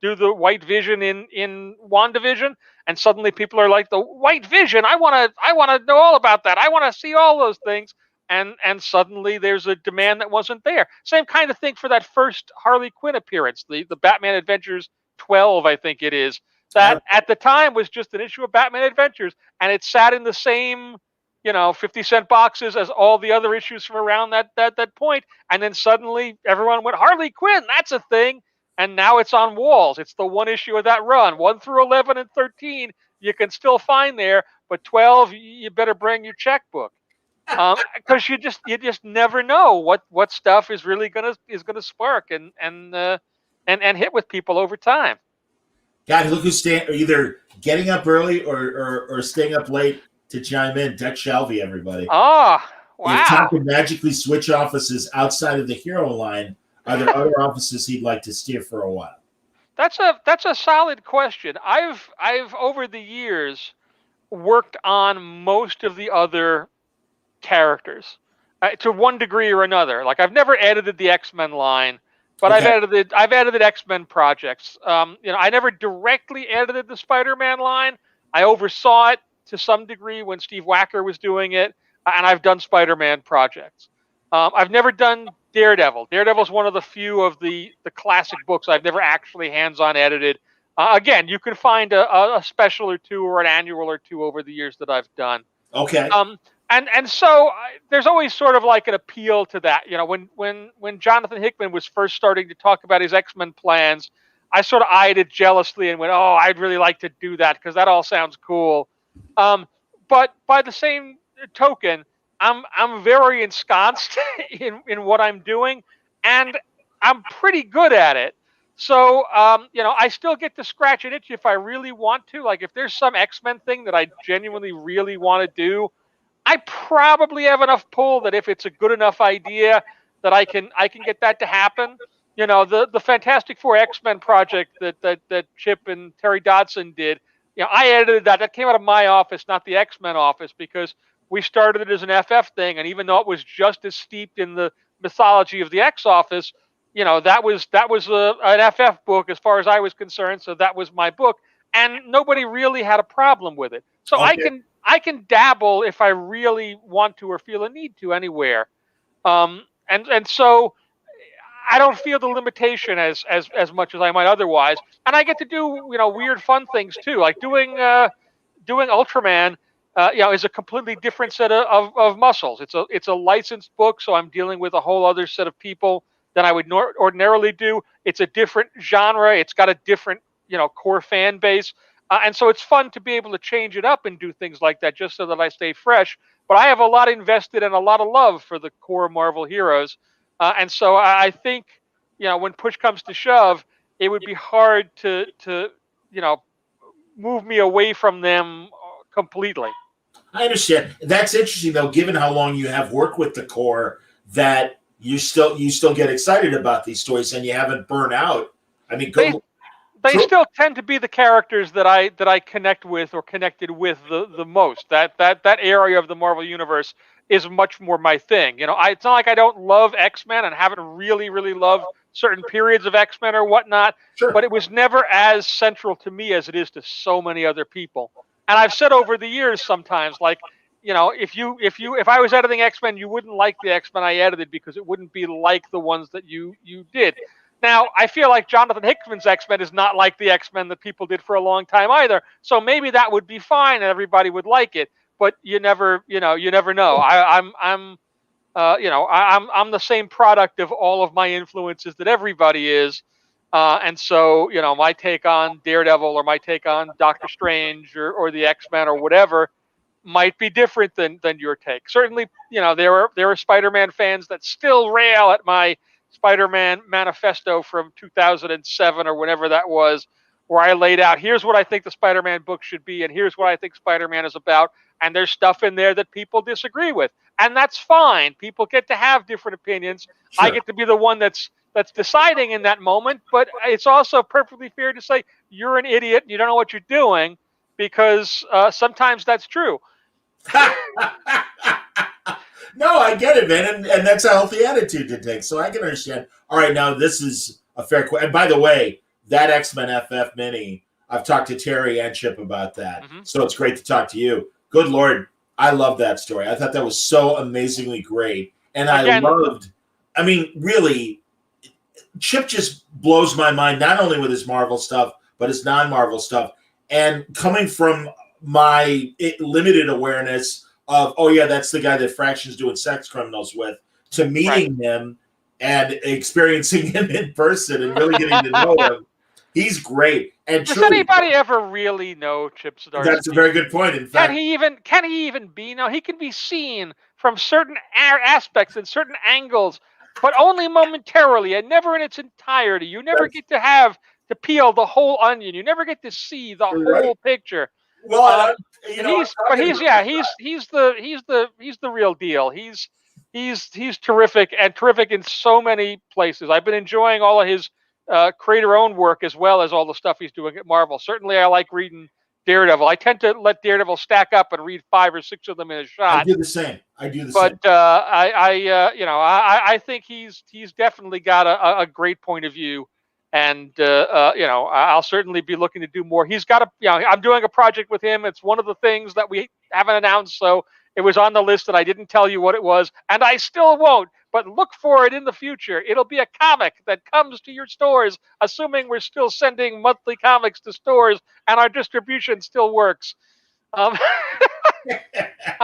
Speaker 4: do the White Vision in WandaVision, and suddenly people are like, the White Vision, I want to know all about that. I want to see all those things. And suddenly there's a demand that wasn't there. Same kind of thing for that first Harley Quinn appearance, the Batman Adventures 12, I think it is. That at the time was just an issue of Batman Adventures, and it sat in the same 50-cent boxes as all the other issues from around that point. And then suddenly everyone went, Harley Quinn, that's a thing. And now it's on walls. It's the one issue of that run. 1 through 11 and 13 you can still find there, but 12 you better bring your checkbook. Because you just never know what stuff is really gonna spark and hit with people over time.
Speaker 3: God, look who's either getting up early or staying up late to chime in. Deck Shelby, everybody.
Speaker 4: Oh, wow.
Speaker 3: If Tom could magically switch offices outside of the hero line, are there other offices he'd like to steer for a while?
Speaker 4: That's a solid question. I've over the years worked on most of the other characters to one degree or another. Like I've never edited the X-Men line, but
Speaker 3: Okay.
Speaker 4: I've edited X-Men projects. I never directly edited the Spider-Man line. I oversaw it to some degree when Steve Wacker was doing it, and I've done Spider-Man projects. I've never done Daredevil. Daredevil is one of the few of the classic books I've never actually hands-on edited. Again, you can find a special or two or an annual or two over the years that I've done.
Speaker 3: Okay.
Speaker 4: And so there's always sort of like an appeal to that. When Jonathan Hickman was first starting to talk about his X-Men plans, I sort of eyed it jealously and went, "Oh, I'd really like to do that because that all sounds cool." But by the same token, I'm very ensconced in what I'm doing, and I'm pretty good at it. So I still get to scratch an itch if I really want to. Like if there's some X-Men thing that I genuinely really want to do, I probably have enough pull that if it's a good enough idea that I can get that to happen. The Fantastic Four X-Men project that Chip and Terry Dodson did. I edited that. That came out of my office, not the X-Men office, because we started it as an FF thing, and even though it was just as steeped in the mythology of the X office, that was an FF book as far as I was concerned. So that was my book, and nobody really had a problem with it. So
Speaker 3: Okay.
Speaker 4: I can dabble if I really want to or feel a need to anywhere, and so I don't feel the limitation as much as I might otherwise, and I get to do weird fun things too, like doing Ultraman. Is a completely different set of muscles. It's a licensed book, so I'm dealing with a whole other set of people than I would ordinarily do. It's a different genre. It's got a different core fan base. And so it's fun to be able to change it up and do things like that just so that I stay fresh. But I have a lot invested and a lot of love for the core Marvel heroes. And so I think, when push comes to shove, it would be hard to move me away from them completely.
Speaker 3: I understand. That's interesting, though, given how long you have worked with the core, that you still get excited about these stories and you haven't burned out. I mean,
Speaker 4: They still tend to be the characters that I connect with or connected with the most. That area of the Marvel universe is much more my thing. It's not like I don't love X-Men and haven't really loved certain periods of X-Men or whatnot.
Speaker 3: Sure.
Speaker 4: But it was never as central to me as it is to so many other people. And I've said over the years sometimes, like, if I was editing X-Men, you wouldn't like the X-Men I edited because it wouldn't be like the ones that you did. Now, I feel like Jonathan Hickman's X-Men is not like the X-Men that people did for a long time either. So maybe that would be fine and everybody would like it. But you never know. I'm the same product of all of my influences that everybody is. And so, my take on Daredevil or my take on Doctor Strange or the X-Men or whatever might be different than your take. Certainly, there are Spider-Man fans that still rail at my Spider-Man manifesto from 2007 or whenever that was, where I laid out, here's what I think the Spider-Man book should be, and here's what I think Spider-Man is about. And there's stuff in there that people disagree with, and that's fine. People get to have different opinions.
Speaker 3: Sure.
Speaker 4: I get to be the one that's deciding in that moment, but it's also perfectly fair to say you're an idiot. You don't know what you're doing, because sometimes that's true.
Speaker 3: No, I get it, man, and that's a healthy attitude to take, so I can understand. All right, now this is a fair question. And by the way, that X-Men FF mini, I've talked to Terry and Chip about that, so it's great to talk to you. Good Lord, I love that story. I thought that was so amazingly great, and I mean, really, Chip just blows my mind, not only with his Marvel stuff, but his non-Marvel stuff, and coming from my limited awareness of, oh yeah, that's the guy that Fraction's doing Sex Criminals with, to meeting him and experiencing him in person and really getting to know him. He's great. And
Speaker 4: does anybody ever really know Chip Zdarsky?
Speaker 3: That's a very good point. In fact,
Speaker 4: can he even be? No, he can be seen from certain aspects and certain angles, but only momentarily and never in its entirety. You never get to have to peel the whole onion. You never get to see the whole picture.
Speaker 3: Well,
Speaker 4: he's the real deal. He's terrific, and terrific in so many places. I've been enjoying all of his creator-owned work as well as all the stuff he's doing at Marvel. Certainly, I like reading Daredevil. I tend to let Daredevil stack up and read 5 or 6 of them in a shot.
Speaker 3: I do the same.
Speaker 4: But I think he's definitely got a great point of view. And, I'll certainly be looking to do more. He's got I'm doing a project with him. It's one of the things that we haven't announced. So it was on the list and I didn't tell you what it was, and I still won't, but look for it in the future. It'll be a comic that comes to your stores, assuming we're still sending monthly comics to stores and our distribution still works. I'm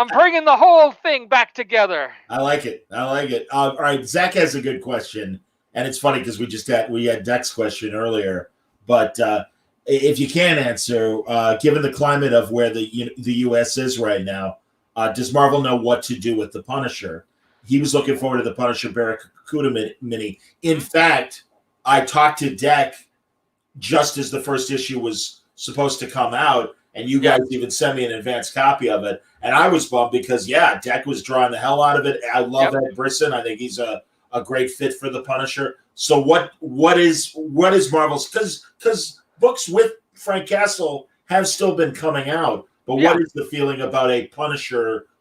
Speaker 4: bringing the whole thing back together.
Speaker 3: I like it. All right. Zach has a good question. And it's funny because we had Deck's question earlier, but if you can answer, given the climate of where the U.S. is right now, does Marvel know what to do with the Punisher? He was looking forward to the Punisher Barracuda mini. In fact, I talked to Deck just as the first issue was supposed to come out, and you guys even sent me an advanced copy of it, and I was bummed because Deck was drawing the hell out of it. I love Ed Brisson. I think he's a great fit for the Punisher. So what is Marvel's, because books with Frank Castle have still been coming out, but what is the feeling about a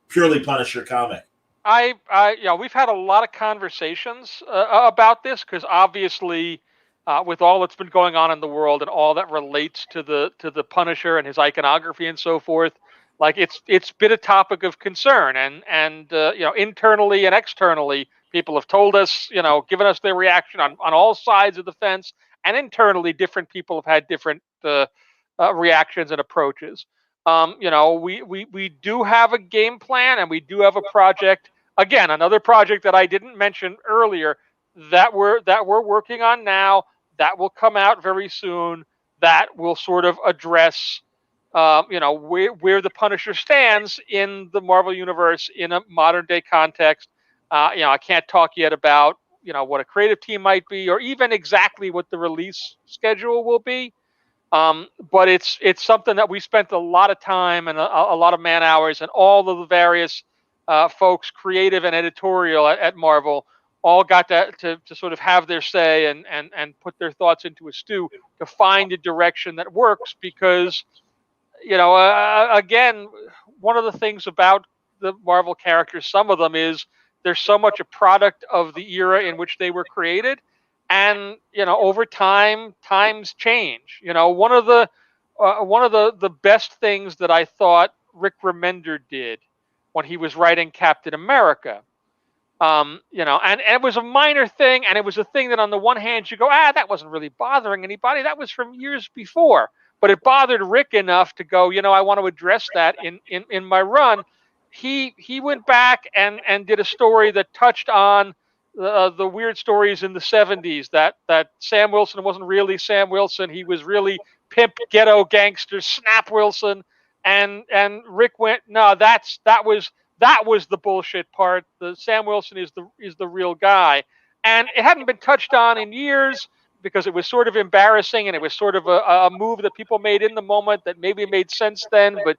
Speaker 3: purely Punisher comic?
Speaker 4: We've had a lot of conversations about this, because obviously with all that's been going on in the world and all that relates to the Punisher and his iconography and so forth, like it's been a topic of concern, and internally and externally, people have told us, given us their reaction on all sides of the fence, and internally, different people have had different reactions and approaches. We do have a game plan, and we do have a project. Again, another project that I didn't mention earlier that we're working on now, that will come out very soon. That will sort of address, where the Punisher stands in the Marvel universe in a modern day context. I can't talk yet about, what a creative team might be, or even exactly what the release schedule will be. But it's something that we spent a lot of time and a lot of man hours, and all of the various folks, creative and editorial at Marvel, all got to sort of have their say and put their thoughts into a stew to find a direction that works. Because, again, one of the things about the Marvel characters, some of them, is they're so much a product of the era in which they were created. And, over time, times change. One of the best things that I thought Rick Remender did when he was writing Captain America, and it was a minor thing, and it was a thing that on the one hand you go, that wasn't really bothering anybody. That was from years before. But it bothered Rick enough to go, I want to address that in my run. He went back and did a story that touched on the weird stories in the 70s that Sam Wilson wasn't really Sam Wilson. He was really pimp, ghetto gangster Snap Wilson. and Rick went, no, that was the bullshit part. The Sam Wilson is the real guy, and it hadn't been touched on in years because it was sort of embarrassing, and it was sort of a move that people made in the moment that maybe made sense then, but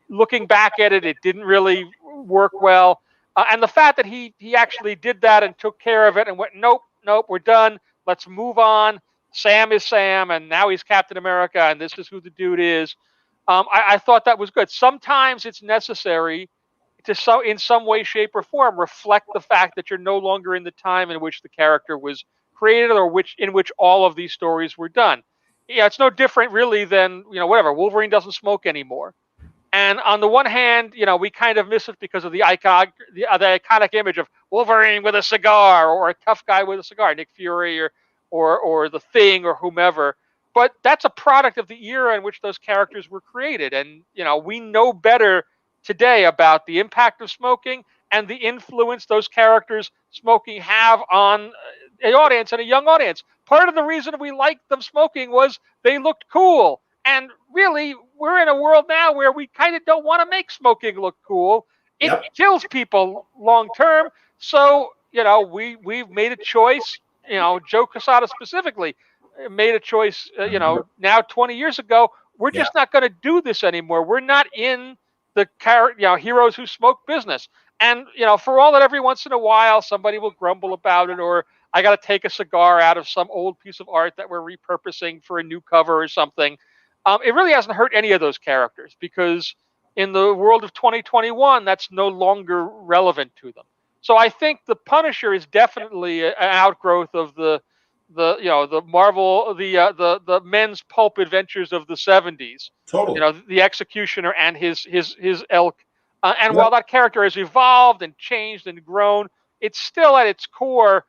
Speaker 4: looking back at it, it didn't really work well. And the fact that he actually did that and took care of it and went, nope, we're done. Let's move on. Sam is Sam, and now he's Captain America, and this is who the dude is. I thought that was good. Sometimes it's necessary to in some way, shape, or form reflect the fact that you're no longer in the time in which the character was created, or in which all of these stories were done. Yeah, it's no different really than whatever. Wolverine doesn't smoke anymore. And on the one hand, we kind of miss it because of the iconic image of Wolverine with a cigar, or a tough guy with a cigar, Nick Fury or the Thing or whomever. But that's a product of the era in which those characters were created. And, we know better today about the impact of smoking and the influence those characters smoking have on an audience, and a young audience. Part of the reason we liked them smoking was they looked cool. And really, we're in a world now where we kind of don't want to make smoking look cool. It kills people long term. So, we've made a choice. Joe Quesada specifically made a choice, now 20 years ago. We're just not going to do this anymore. We're not in the heroes who smoke business. And, for all that every once in a while somebody will grumble about it, or I got to take a cigar out of some old piece of art that we're repurposing for a new cover or something. It really hasn't hurt any of those characters, because in the world of 2021, that's no longer relevant to them. So I think the Punisher is definitely an outgrowth of the Marvel, the men's pulp adventures of the 70s.
Speaker 3: Totally.
Speaker 4: The Executioner and his ilk. And while that character has evolved and changed and grown, it's still at its core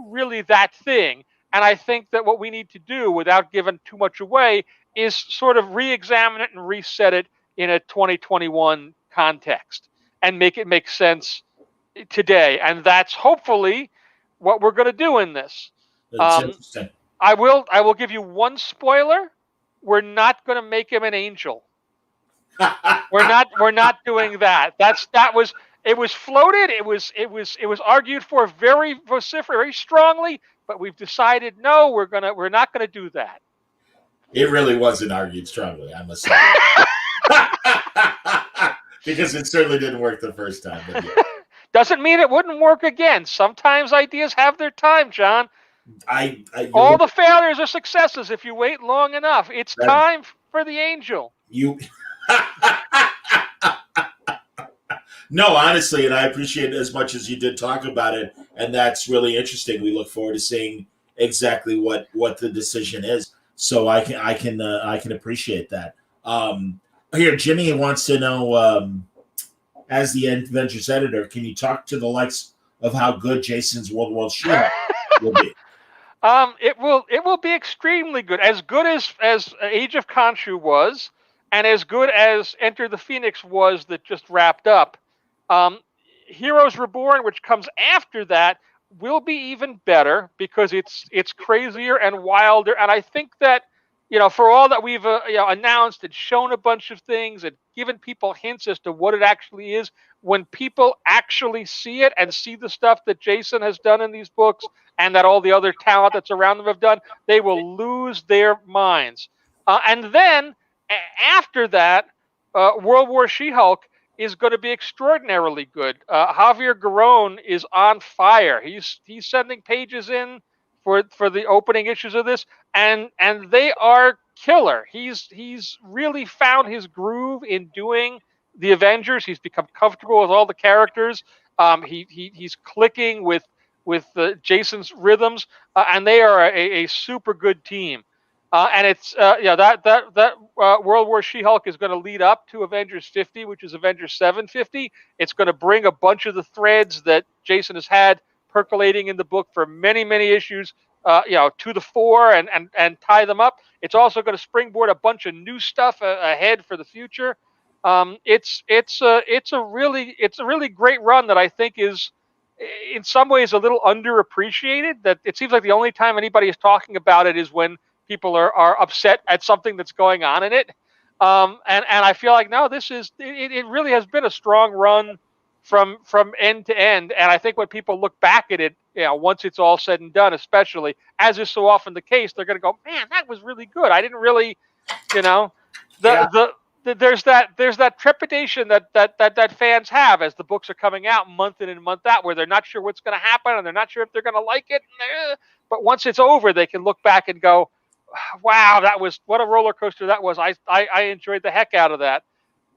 Speaker 4: really that thing. And I think that what we need to do, without giving too much away, is sort of re-examine it and reset it in a 2021 context and make it make sense today. And that's hopefully what we're going to do in this.
Speaker 3: That's interesting.
Speaker 4: I will give you one spoiler. We're not going to make him an angel. We're not doing that. It was floated. It was argued for very vociferously, very strongly, but we've decided no, we're not gonna do that.
Speaker 3: It really wasn't argued strongly, I must say. Because it certainly didn't work the first time. But yeah.
Speaker 4: Doesn't mean it wouldn't work again. Sometimes ideas have their time, John. All the failures are successes if you wait long enough. It's time for the angel.
Speaker 3: No, honestly, and I appreciate it as much as you did talk about it, and that's really interesting. We look forward to seeing exactly what the decision is. So I can appreciate that. Here, Jimmy wants to know, as the Avengers editor, can you talk to the likes of how good Jason's World War She-Hulk will be?
Speaker 4: It will be extremely good. As good as Age of Khonshu was, and as good as Enter the Phoenix was that just wrapped up. Heroes Reborn, which comes after that, will be even better because it's crazier and wilder. And I think that, for all that we've announced and shown a bunch of things and given people hints as to what it actually is, when people actually see it and see the stuff that Jason has done in these books and that all the other talent that's around them have done, they will lose their minds. And then after that, World War She-Hulk is going to be extraordinarily good. Javier Garrón is on fire. He's sending pages in for the opening issues of this, and they are killer. He's really found his groove in doing the Avengers. He's become comfortable with all the characters. He's clicking with Jason's rhythms, and they are a super good team. And it's that World War She-Hulk is going to lead up to Avengers 50, which is Avengers 750. It's going to bring a bunch of the threads that Jason has had percolating in the book for many, many issues, to the fore and tie them up. It's also going to springboard a bunch of new stuff ahead for the future. It's a really great run that I think is, in some ways, a little underappreciated. That it seems like the only time anybody is talking about it is when people are upset at something that's going on in it. And I feel like no, it really has been a strong run from end to end. And I think when people look back at it, once it's all said and done, especially as is so often the case, they're going to go, man, that was really good. I didn't really, you know,
Speaker 3: Yeah.
Speaker 4: there's that trepidation that fans have as the books are coming out month in and month out, where they're not sure what's going to happen and they're not sure if they're going to like it. But once it's over, they can look back and go, wow, that was what a roller coaster that was. I enjoyed the heck out of that.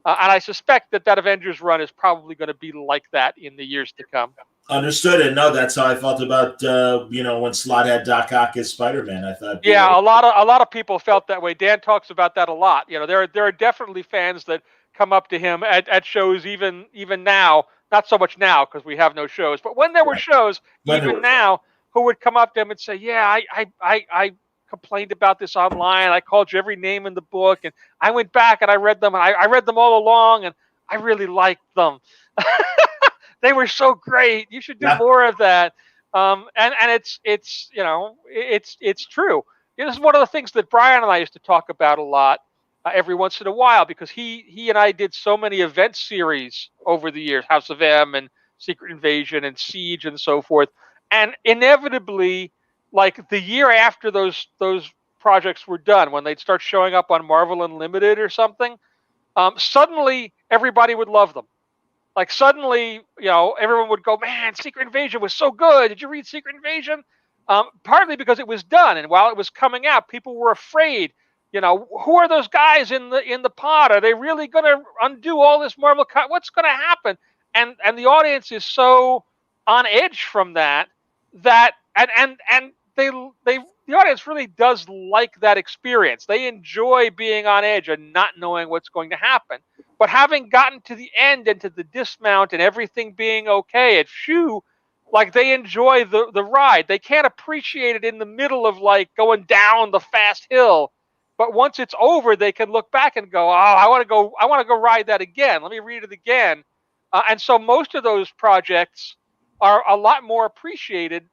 Speaker 4: And I suspect that Avengers run is probably going to be like that in the years to come.
Speaker 3: Understood. And no, that's how I felt about when Slott had Doc Ock as Spider-Man. I thought,
Speaker 4: Yeah, a lot of people felt that way. Dan talks about that a lot. There are definitely fans that come up to him at shows even now. Not so much now because we have no shows, but when there were shows, even now, who would come up to him and say, "Yeah, I complained about this online. I called you every name in the book, and I went back and I read them. And I read them all along, and I really liked them. They were so great. You should do more of that." And it's true. This is one of the things that Brian and I used to talk about a lot every once in a while, because he and I did so many event series over the years, House of M and Secret Invasion and Siege and so forth. And inevitably, like the year after those projects were done, when they'd start showing up on Marvel Unlimited or something, suddenly everybody would love them. Like suddenly, everyone would go, man, Secret Invasion was so good. Did you read Secret Invasion? Partly because it was done, and while it was coming out, people were afraid. Who are those guys in the pod? Are they really going to undo all this Marvel? What's going to happen? And the audience is so on edge from that and the audience really does like that experience. They enjoy being on edge and not knowing what's going to happen. But having gotten to the end and to the dismount and everything being okay at Shoe, like they enjoy the ride. They can't appreciate it in the middle of like going down the fast hill. But once it's over, they can look back and go, "Oh, I want to go ride that again. Let me read it again." And so most of those projects are a lot more appreciated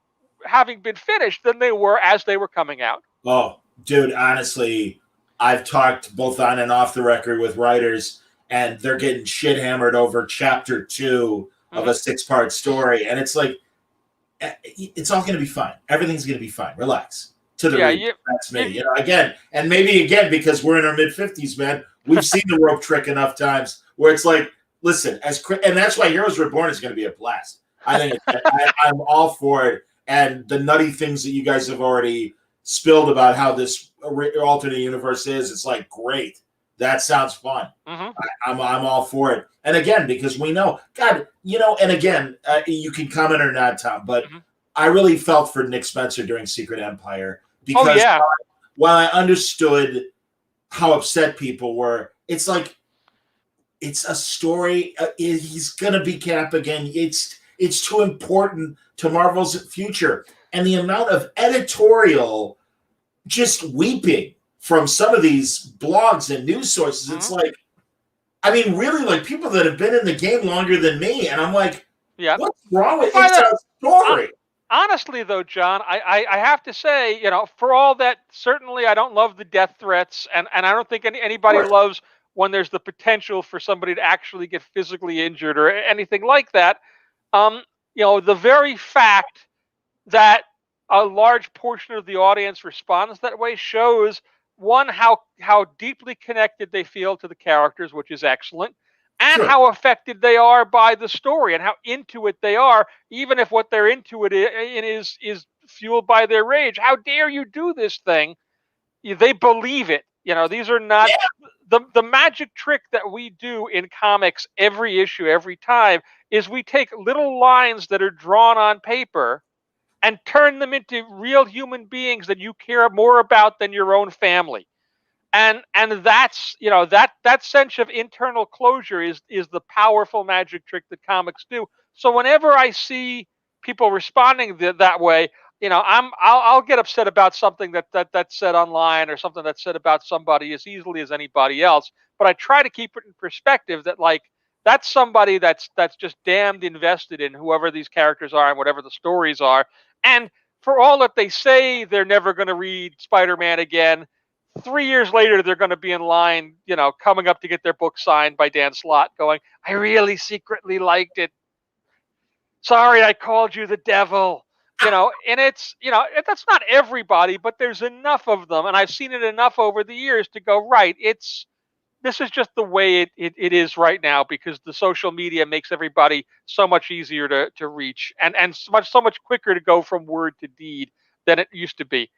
Speaker 4: having been finished than they were as they were coming out.
Speaker 3: Oh, dude, honestly, I've talked both on and off the record with writers, and they're getting shit hammered over chapter 2 of a 6-part story. And it's like, it's all going to be fine. Everything's going to be fine. Relax. To the reader. That's me. Again, and maybe again, because we're in our mid-50s, man, we've seen the rope trick enough times where it's like, listen, and that's why Heroes Reborn is going to be a blast. I think I'm all for it. And the nutty things that you guys have already spilled about how this alternate universe is, it's like, great. That sounds fun. I'm all for it. And again, because we know, God, and again, you can comment or not, Tom, but I really felt for Nick Spencer during Secret Empire, because while I understood how upset people were, it's like, it's a story. He's going to be Cap again. It's too important to Marvel's future. And the amount of editorial just weeping from some of these blogs and news sources, it's like, I mean, really, like people that have been in the game longer than me. And I'm like, what's wrong with this story?
Speaker 4: Honestly, though, John, I have to say, for all that, certainly I don't love the death threats. And I don't think anybody loves when there's the potential for somebody to actually get physically injured or anything like that. The very fact that a large portion of the audience responds that way shows, one, how deeply connected they feel to the characters, which is excellent, and how affected they are by the story and how into it they are, even if what they're into it is fueled by their rage. How dare you do this thing? They believe it. These are not the magic trick that we do in comics every issue, every time, is we take little lines that are drawn on paper and turn them into real human beings that you care more about than your own family. And that's, that sense of internal closure is the powerful magic trick that comics do. So whenever I see people responding that way, I'll get upset about something that's said online or something that's said about somebody as easily as anybody else. But I try to keep it in perspective that, like, that's somebody that's just damned invested in whoever these characters are and whatever the stories are. And for all that they say they're never going to read Spider-Man again, 3 years later, they're going to be in line, coming up to get their book signed by Dan Slott, going, "I really secretly liked it. Sorry, I called you the devil." And it's, that's not everybody, but there's enough of them, and I've seen it enough over the years to go, right, this is just the way it is right now, because the social media makes everybody so much easier to reach, and so much quicker to go from word to deed than it used to be.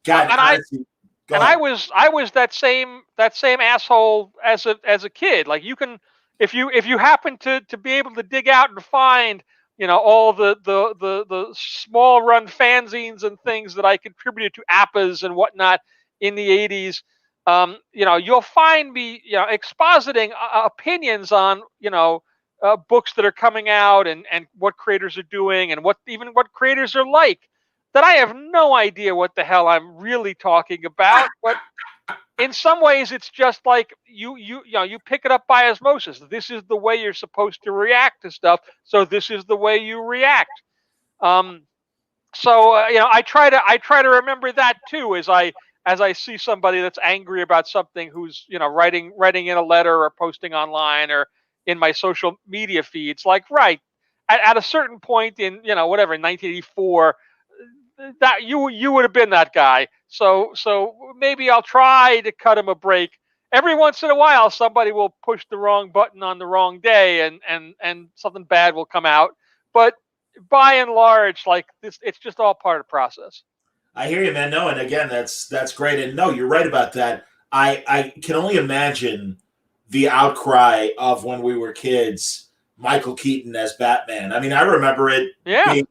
Speaker 3: God,
Speaker 4: And
Speaker 3: honestly, go
Speaker 4: and
Speaker 3: ahead.
Speaker 4: I was that same asshole as a kid. Like, you can, if you happen to be able to dig out and find, all the small run fanzines and things that I contributed to APPAs and whatnot in the 80s. You'll find me, expositing opinions on, books that are coming out, and what creators are doing, and what creators are like, that I have no idea what the hell I'm really talking about. But in some ways, it's just like you pick it up by osmosis. This is the way you're supposed to react to stuff, so this is the way you react. Um, so I try to remember that too, as I see somebody that's angry about something, who's, writing in a letter or posting online or in my social media feeds. Like, right, at a certain point in, whatever, 1984, that you would have been that guy. So maybe I'll try to cut him a break. Every once in a while, somebody will push the wrong button on the wrong day, and something bad will come out. But by and large, like this, it's just all part of the process.
Speaker 3: I hear you, man. No, and again, that's great. And no, you're right about that. I can only imagine the outcry of when we were kids, Michael Keaton as Batman. I mean, I remember it
Speaker 4: Yeah.
Speaker 3: being,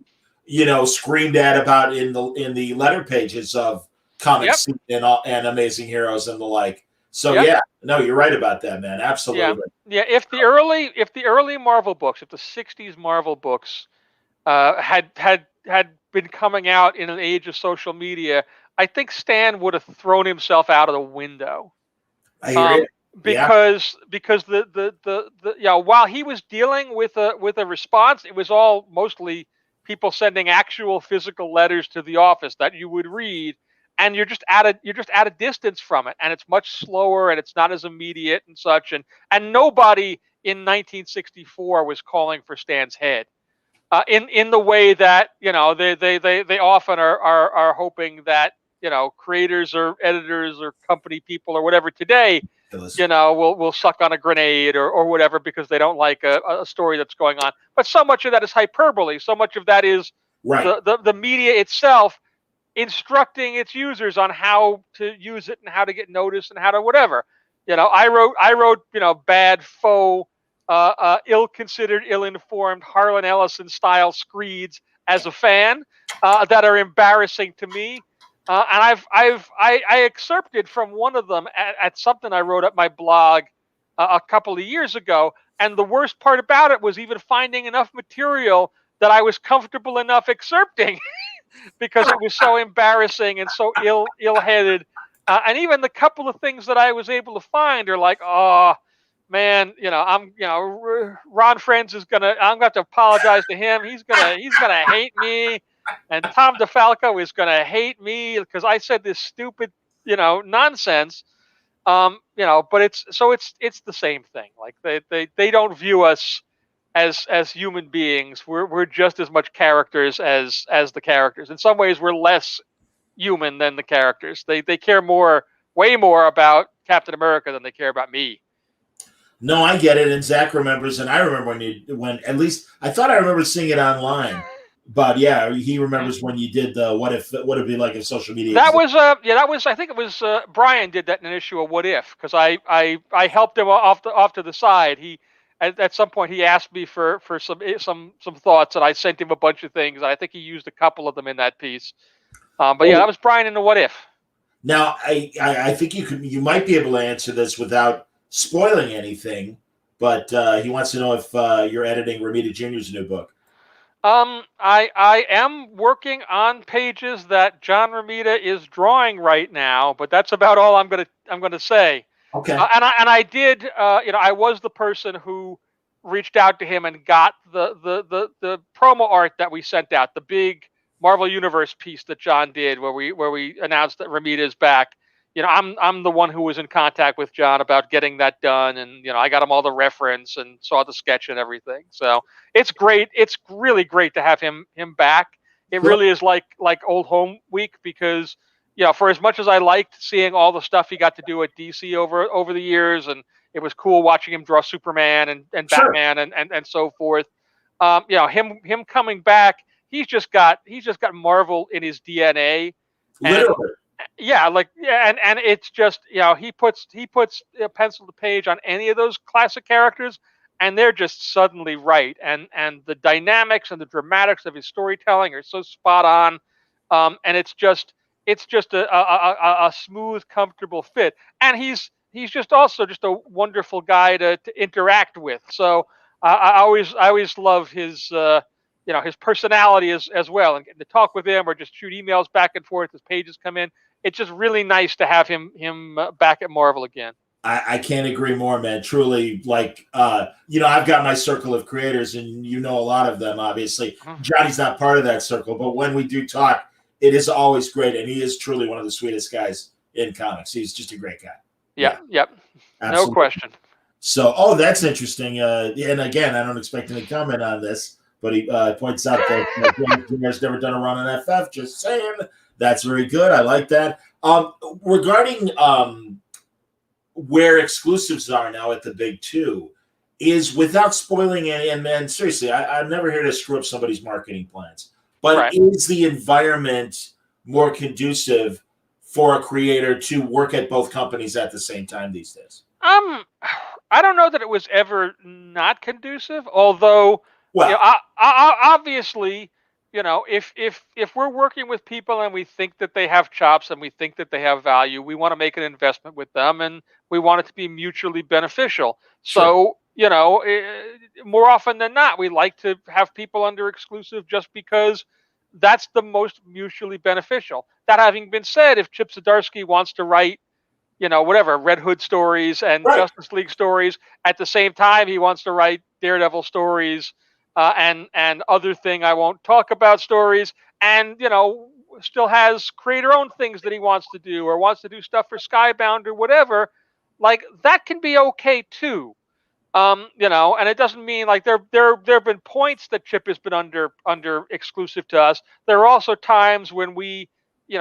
Speaker 3: screamed at about in the letter pages of
Speaker 4: Yep.
Speaker 3: comics and Amazing Heroes and the like. So
Speaker 4: Yep.
Speaker 3: yeah, no, you're right about that, man.
Speaker 4: Yeah.
Speaker 3: Absolutely.
Speaker 4: Yeah. If the early Marvel books, if the '60s Marvel books had been coming out in an age of social media, I think Stan would have thrown himself out of the window.
Speaker 3: I hear you.
Speaker 4: Um,
Speaker 3: Yeah.
Speaker 4: because while he was dealing with a response, it was all mostly people sending actual physical letters to the office that you would read, and you're just at a distance from it, and it's much slower, and it's not as immediate and such, and nobody in 1964 was calling for Stan's head. In the way that, they often are hoping that, creators or editors or company people or whatever today, will suck on a grenade, or whatever, because they don't like a story that's going on. But so much of that is hyperbole. So much of that is
Speaker 3: Right.
Speaker 4: the media itself instructing its users on how to use it and how to get noticed and how to whatever. I wrote bad, faux, ill-considered, ill-informed Harlan Ellison style screeds as a fan, that are embarrassing to me. And I excerpted from one of them at something I wrote at my blog a couple of years ago. And the worst part about it was even finding enough material that I was comfortable enough excerpting, because it was so embarrassing and so ill-headed. And even the couple of things that I was able to find are like, oh man, Ron Friends I'm gonna have to apologize to him. He's gonna hate me, and Tom DeFalco is gonna hate me because I said this stupid, nonsense. But it's the same thing. Like, they don't view us as human beings. We're just as much characters as the characters. In some ways, we're less human than the characters. They care way more about Captain America than they care about me.
Speaker 3: No, I get it. And Zach remembers, and I remember when at least I thought I remember seeing it online. But yeah, he remembers when you did the what it'd be like if social media
Speaker 4: That
Speaker 3: existed.
Speaker 4: was I think it was Brian did that in an issue of What If, because I helped him off to the side. He at some point he asked me for some thoughts, and I sent him a bunch of things. I think he used a couple of them in that piece. But yeah, that was Brian in the What If.
Speaker 3: Now I think you might be able to answer this without spoiling anything, but he wants to know if you're editing Ramita Jr.'s new book.
Speaker 4: I am working on pages that John Romita is drawing right now, but that's about all I'm gonna say.
Speaker 3: Okay.
Speaker 4: And I did, I was the person who reached out to him and got the promo art that we sent out, the big Marvel Universe piece that John did, where we announced that Romita is back. I'm the one who was in contact with John about getting that done, and I got him all the reference and saw the sketch and everything. So it's great. It's really great to have him back. It
Speaker 3: Sure.
Speaker 4: really is like old home week, because for as much as I liked seeing all the stuff he got to do at DC over the years, and it was cool watching him draw Superman and
Speaker 3: Sure.
Speaker 4: Batman and so forth. Him coming back, he's just got Marvel in his DNA. And
Speaker 3: Literally.
Speaker 4: and it's just he puts a pencil to page on any of those classic characters, and they're just suddenly right, and the dynamics and the dramatics of his storytelling are so spot on, and it's just a smooth, comfortable fit, and he's just also just a wonderful guy to interact with. So I always love his personality as well, and getting to talk with him or just shoot emails back and forth as pages come in. It's just really nice to have him back at Marvel again.
Speaker 3: I can't agree more, man. Truly, I've got my circle of creators, and a lot of them, obviously. Johnny's not part of that circle, but when we do talk, it is always great, and he is truly one of the sweetest guys in comics. He's just a great guy.
Speaker 4: Yep.
Speaker 3: Absolutely.
Speaker 4: No question.
Speaker 3: So, that's interesting. And again, I don't expect him to comment on this, but he points out that Junior's never done a run on FF. Just saying. That's very good. I like that. Regarding where exclusives are now at the big two, is without spoiling any, and seriously, I'm never here to screw up somebody's marketing plans, but
Speaker 4: Right.
Speaker 3: Is the environment more conducive for a creator to work at both companies at the same time these days?
Speaker 4: I don't know that it was ever not conducive, although
Speaker 3: Well,
Speaker 4: obviously, if we're working with people and we think that they have chops and we think that they have value, we want to make an investment with them, and we want it to be mutually beneficial.
Speaker 3: Sure.
Speaker 4: So, more often than not, we like to have people under exclusive just because that's the most mutually beneficial. That having been said, if Chip Zdarsky wants to write, whatever, Red Hood stories and
Speaker 3: Right.
Speaker 4: Justice League stories, at the same time he wants to write Daredevil stories, and other thing I won't talk about stories, and still has creator-owned things that he wants to do, or wants to do stuff for Skybound or whatever, like that can be okay too. And it doesn't mean like there have been points that Chip has been under exclusive to us. There are also times when we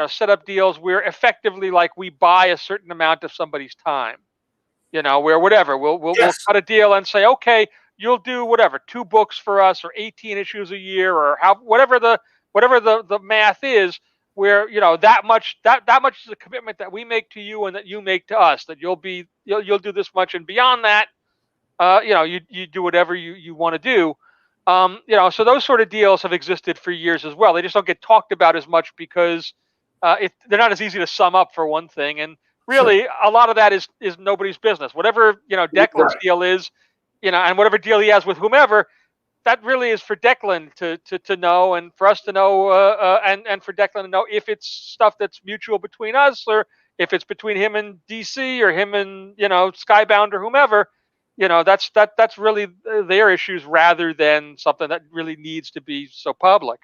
Speaker 4: set up deals where effectively like we buy a certain amount of somebody's time. Where whatever we'll
Speaker 3: Yes.
Speaker 4: cut a deal and say, okay, you'll do whatever 2 books for us, or 18 issues a year, or whatever the math is. Where that much is a commitment that we make to you and that you make to us. That you'll do this much, and beyond that, you do whatever you want to do. So those sort of deals have existed for years as well. They just don't get talked about as much because they're not as easy to sum up, for one thing, and really a lot of that is nobody's business. Whatever Declan's deal is, and whatever deal he has with whomever, that really is for Declan to know, and for us to know, and for Declan to know if it's stuff that's mutual between us, or if it's between him and DC, or him and Skybound, or whomever. That's really their issues, rather than something that really needs to be so public.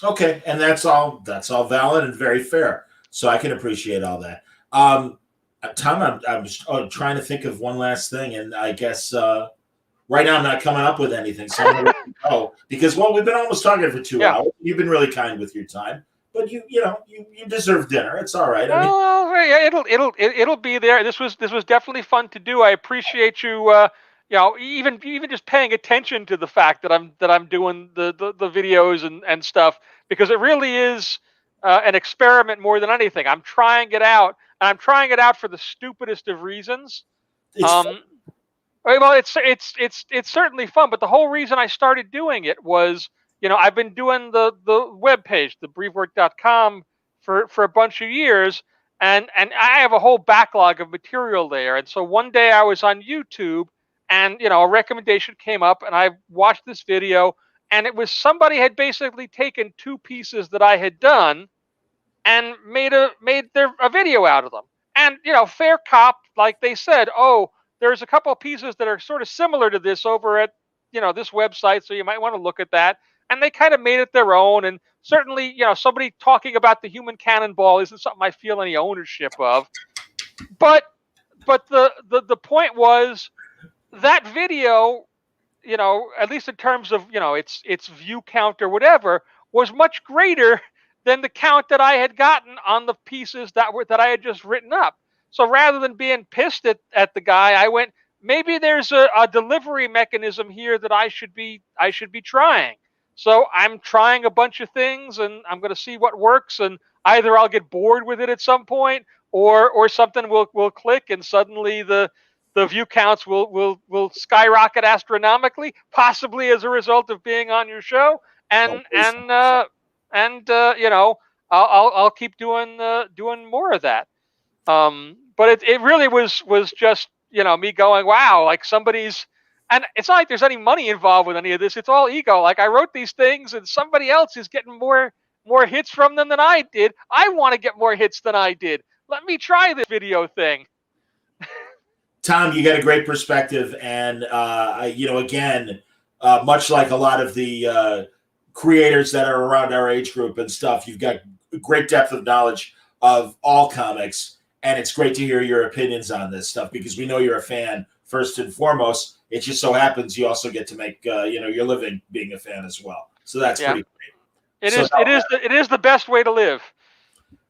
Speaker 3: Okay, and that's all valid and very fair. So I can appreciate all that. Tom, I'm just trying to think of one last thing, and I guess right now I'm not coming up with anything. So I'm going to go because we've been almost talking for 2 hours. You've been really kind with your time, but you deserve dinner. It's all right.
Speaker 4: It'll be there. This was definitely fun to do. I appreciate you. Even just paying attention to the fact that I'm doing the videos and stuff, because it really is an experiment more than anything. I'm trying it out, and I'm trying it out for the stupidest of reasons. Well, it's certainly fun, but the whole reason I started doing it was, I've been doing the web page, the Brevoort.com, for a bunch of years, and I have a whole backlog of material there. And so one day I was on YouTube, and a recommendation came up, and I watched this video, and it was somebody had basically taken 2 pieces that I had done and made a video out of them. And fair cop, like they said, oh, there's a couple of pieces that are sort of similar to this over at this website, so you might want to look at that. And they kind of made it their own. And certainly, somebody talking about the human cannonball isn't something I feel any ownership of. But the point was that video, at least in terms of its view count or whatever, was much greater than the count that I had gotten on the pieces that I had just written up. So rather than being pissed at the guy, I went, maybe there's a delivery mechanism here that I should be trying. So I'm trying a bunch of things, and I'm going to see what works, and either I'll get bored with it at some point, or something will click, and suddenly the view counts will skyrocket astronomically, possibly as a result of being on your show, and I'll keep doing more of that. But it really was just me going, wow, like somebody's. And it's not like there's any money involved with any of this. It's all ego. Like I wrote these things, and somebody else is getting more hits from them than I did. I want to get more hits than I did. Let me try this video thing.
Speaker 3: Tom, you got a great perspective, and again, much like a lot of the creators that are around our age group and stuff, you've got great depth of knowledge of all comics, and it's great to hear your opinions on this stuff because we know you're a fan first and foremost. It just so happens you also get to make your living being a fan as well. So that's pretty great.
Speaker 4: It is the best way to live.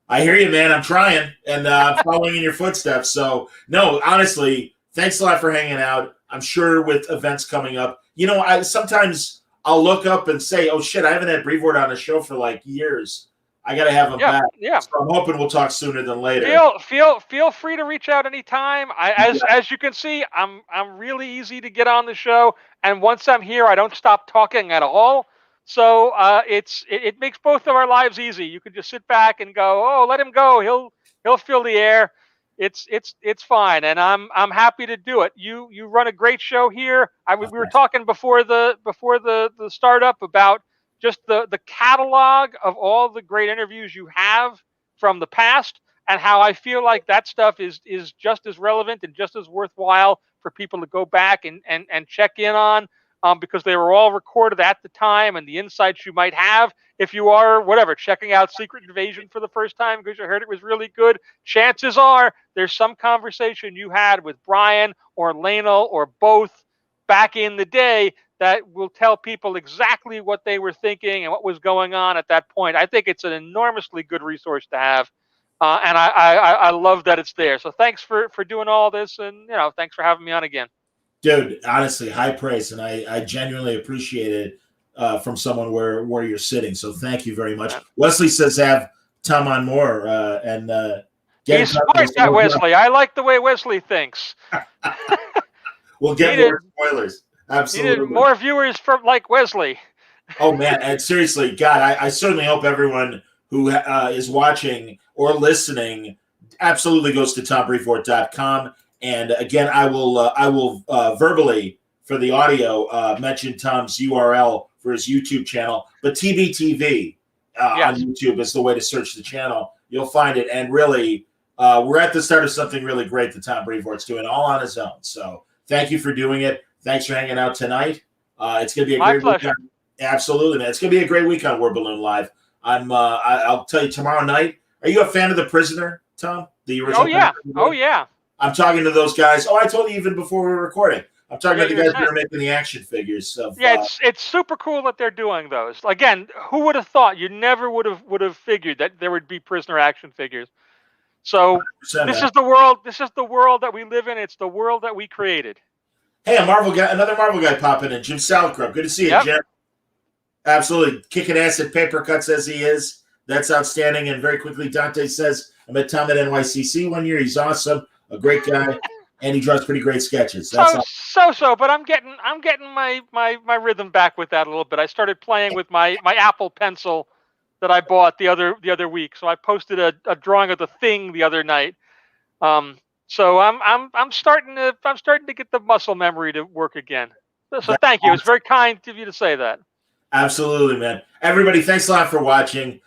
Speaker 3: I hear you, man. I'm trying, and I'm following in your footsteps. So, no, honestly, thanks a lot for hanging out. I'm sure with events coming up, sometimes I'll look up and say, oh, shit, I haven't had Brevoort on a show for like years. I got to have him back.
Speaker 4: Yeah.
Speaker 3: So I'm hoping we'll talk sooner than later.
Speaker 4: Feel free to reach out anytime. As you can see, I'm really easy to get on the show, and once I'm here, I don't stop talking at all. So it makes both of our lives easy. You can just sit back and go, oh, let him go. He'll fill the air. It's fine, and I'm happy to do it. You run a great show here. We were talking before the startup about just the catalog of all the great interviews you have from the past, and how I feel like that stuff is just as relevant and just as worthwhile for people to go back and check in on. Because they were all recorded at the time, and the insights you might have if you are, checking out Secret Invasion for the first time because you heard it was really good, chances are there's some conversation you had with Brian or Lionel or both back in the day that will tell people exactly what they were thinking and what was going on at that point. I think it's an enormously good resource to have, and I love that it's there. So thanks for doing all this, and thanks for having me on again.
Speaker 3: Dude, honestly, high praise, and I genuinely appreciate it from someone where you're sitting. So thank you very much. Yeah. Wesley says have Tom on more, and
Speaker 4: he's smart, that Wesley. I like the way Wesley thinks.
Speaker 3: We'll get more spoilers. Absolutely,
Speaker 4: needed more viewers from like Wesley.
Speaker 3: Oh man, and seriously, God, I certainly hope everyone who is watching or listening absolutely goes to tombrevoort.com. And again, I will verbally for the audio mention Tom's URL for his YouTube channel, but TBTV on YouTube is the way to search the channel. You'll find it, and really, we're at the start of something really great that Tom Brevoort's doing all on his own. So thank you for doing it. Thanks for hanging out tonight. It's going to be a great week. Absolutely, man. It's going to be a great week on Word Balloon Live. I'll tell you tomorrow night. Are you a fan of The Prisoner, Tom? The original?
Speaker 4: Oh yeah.
Speaker 3: I'm talking to those guys. Oh, I told you even before we were recording. I'm talking about the guys that are making the action figures.
Speaker 4: It's super cool that they're doing those. Again, who would have thought? You never would have figured that there would be Prisoner action figures. So this is the world. This is the world that we live in. It's the world that we created.
Speaker 3: Hey, another Marvel guy popping in. Jim Salacrup. Good to see you, Jim. Absolutely. Kicking ass at paper cuts as he is. That's outstanding. And very quickly, Dante says, I met Tom at NYCC one year. He's awesome. A great guy, and he draws pretty great sketches.
Speaker 4: But I'm getting my rhythm back with that a little bit. I started playing with my Apple Pencil that I bought the other week. So I posted a drawing of the Thing the other night. So I'm starting to get the muscle memory to work again. So thank you. It's very kind of you to say that.
Speaker 3: Absolutely, man. Everybody, thanks a lot for watching.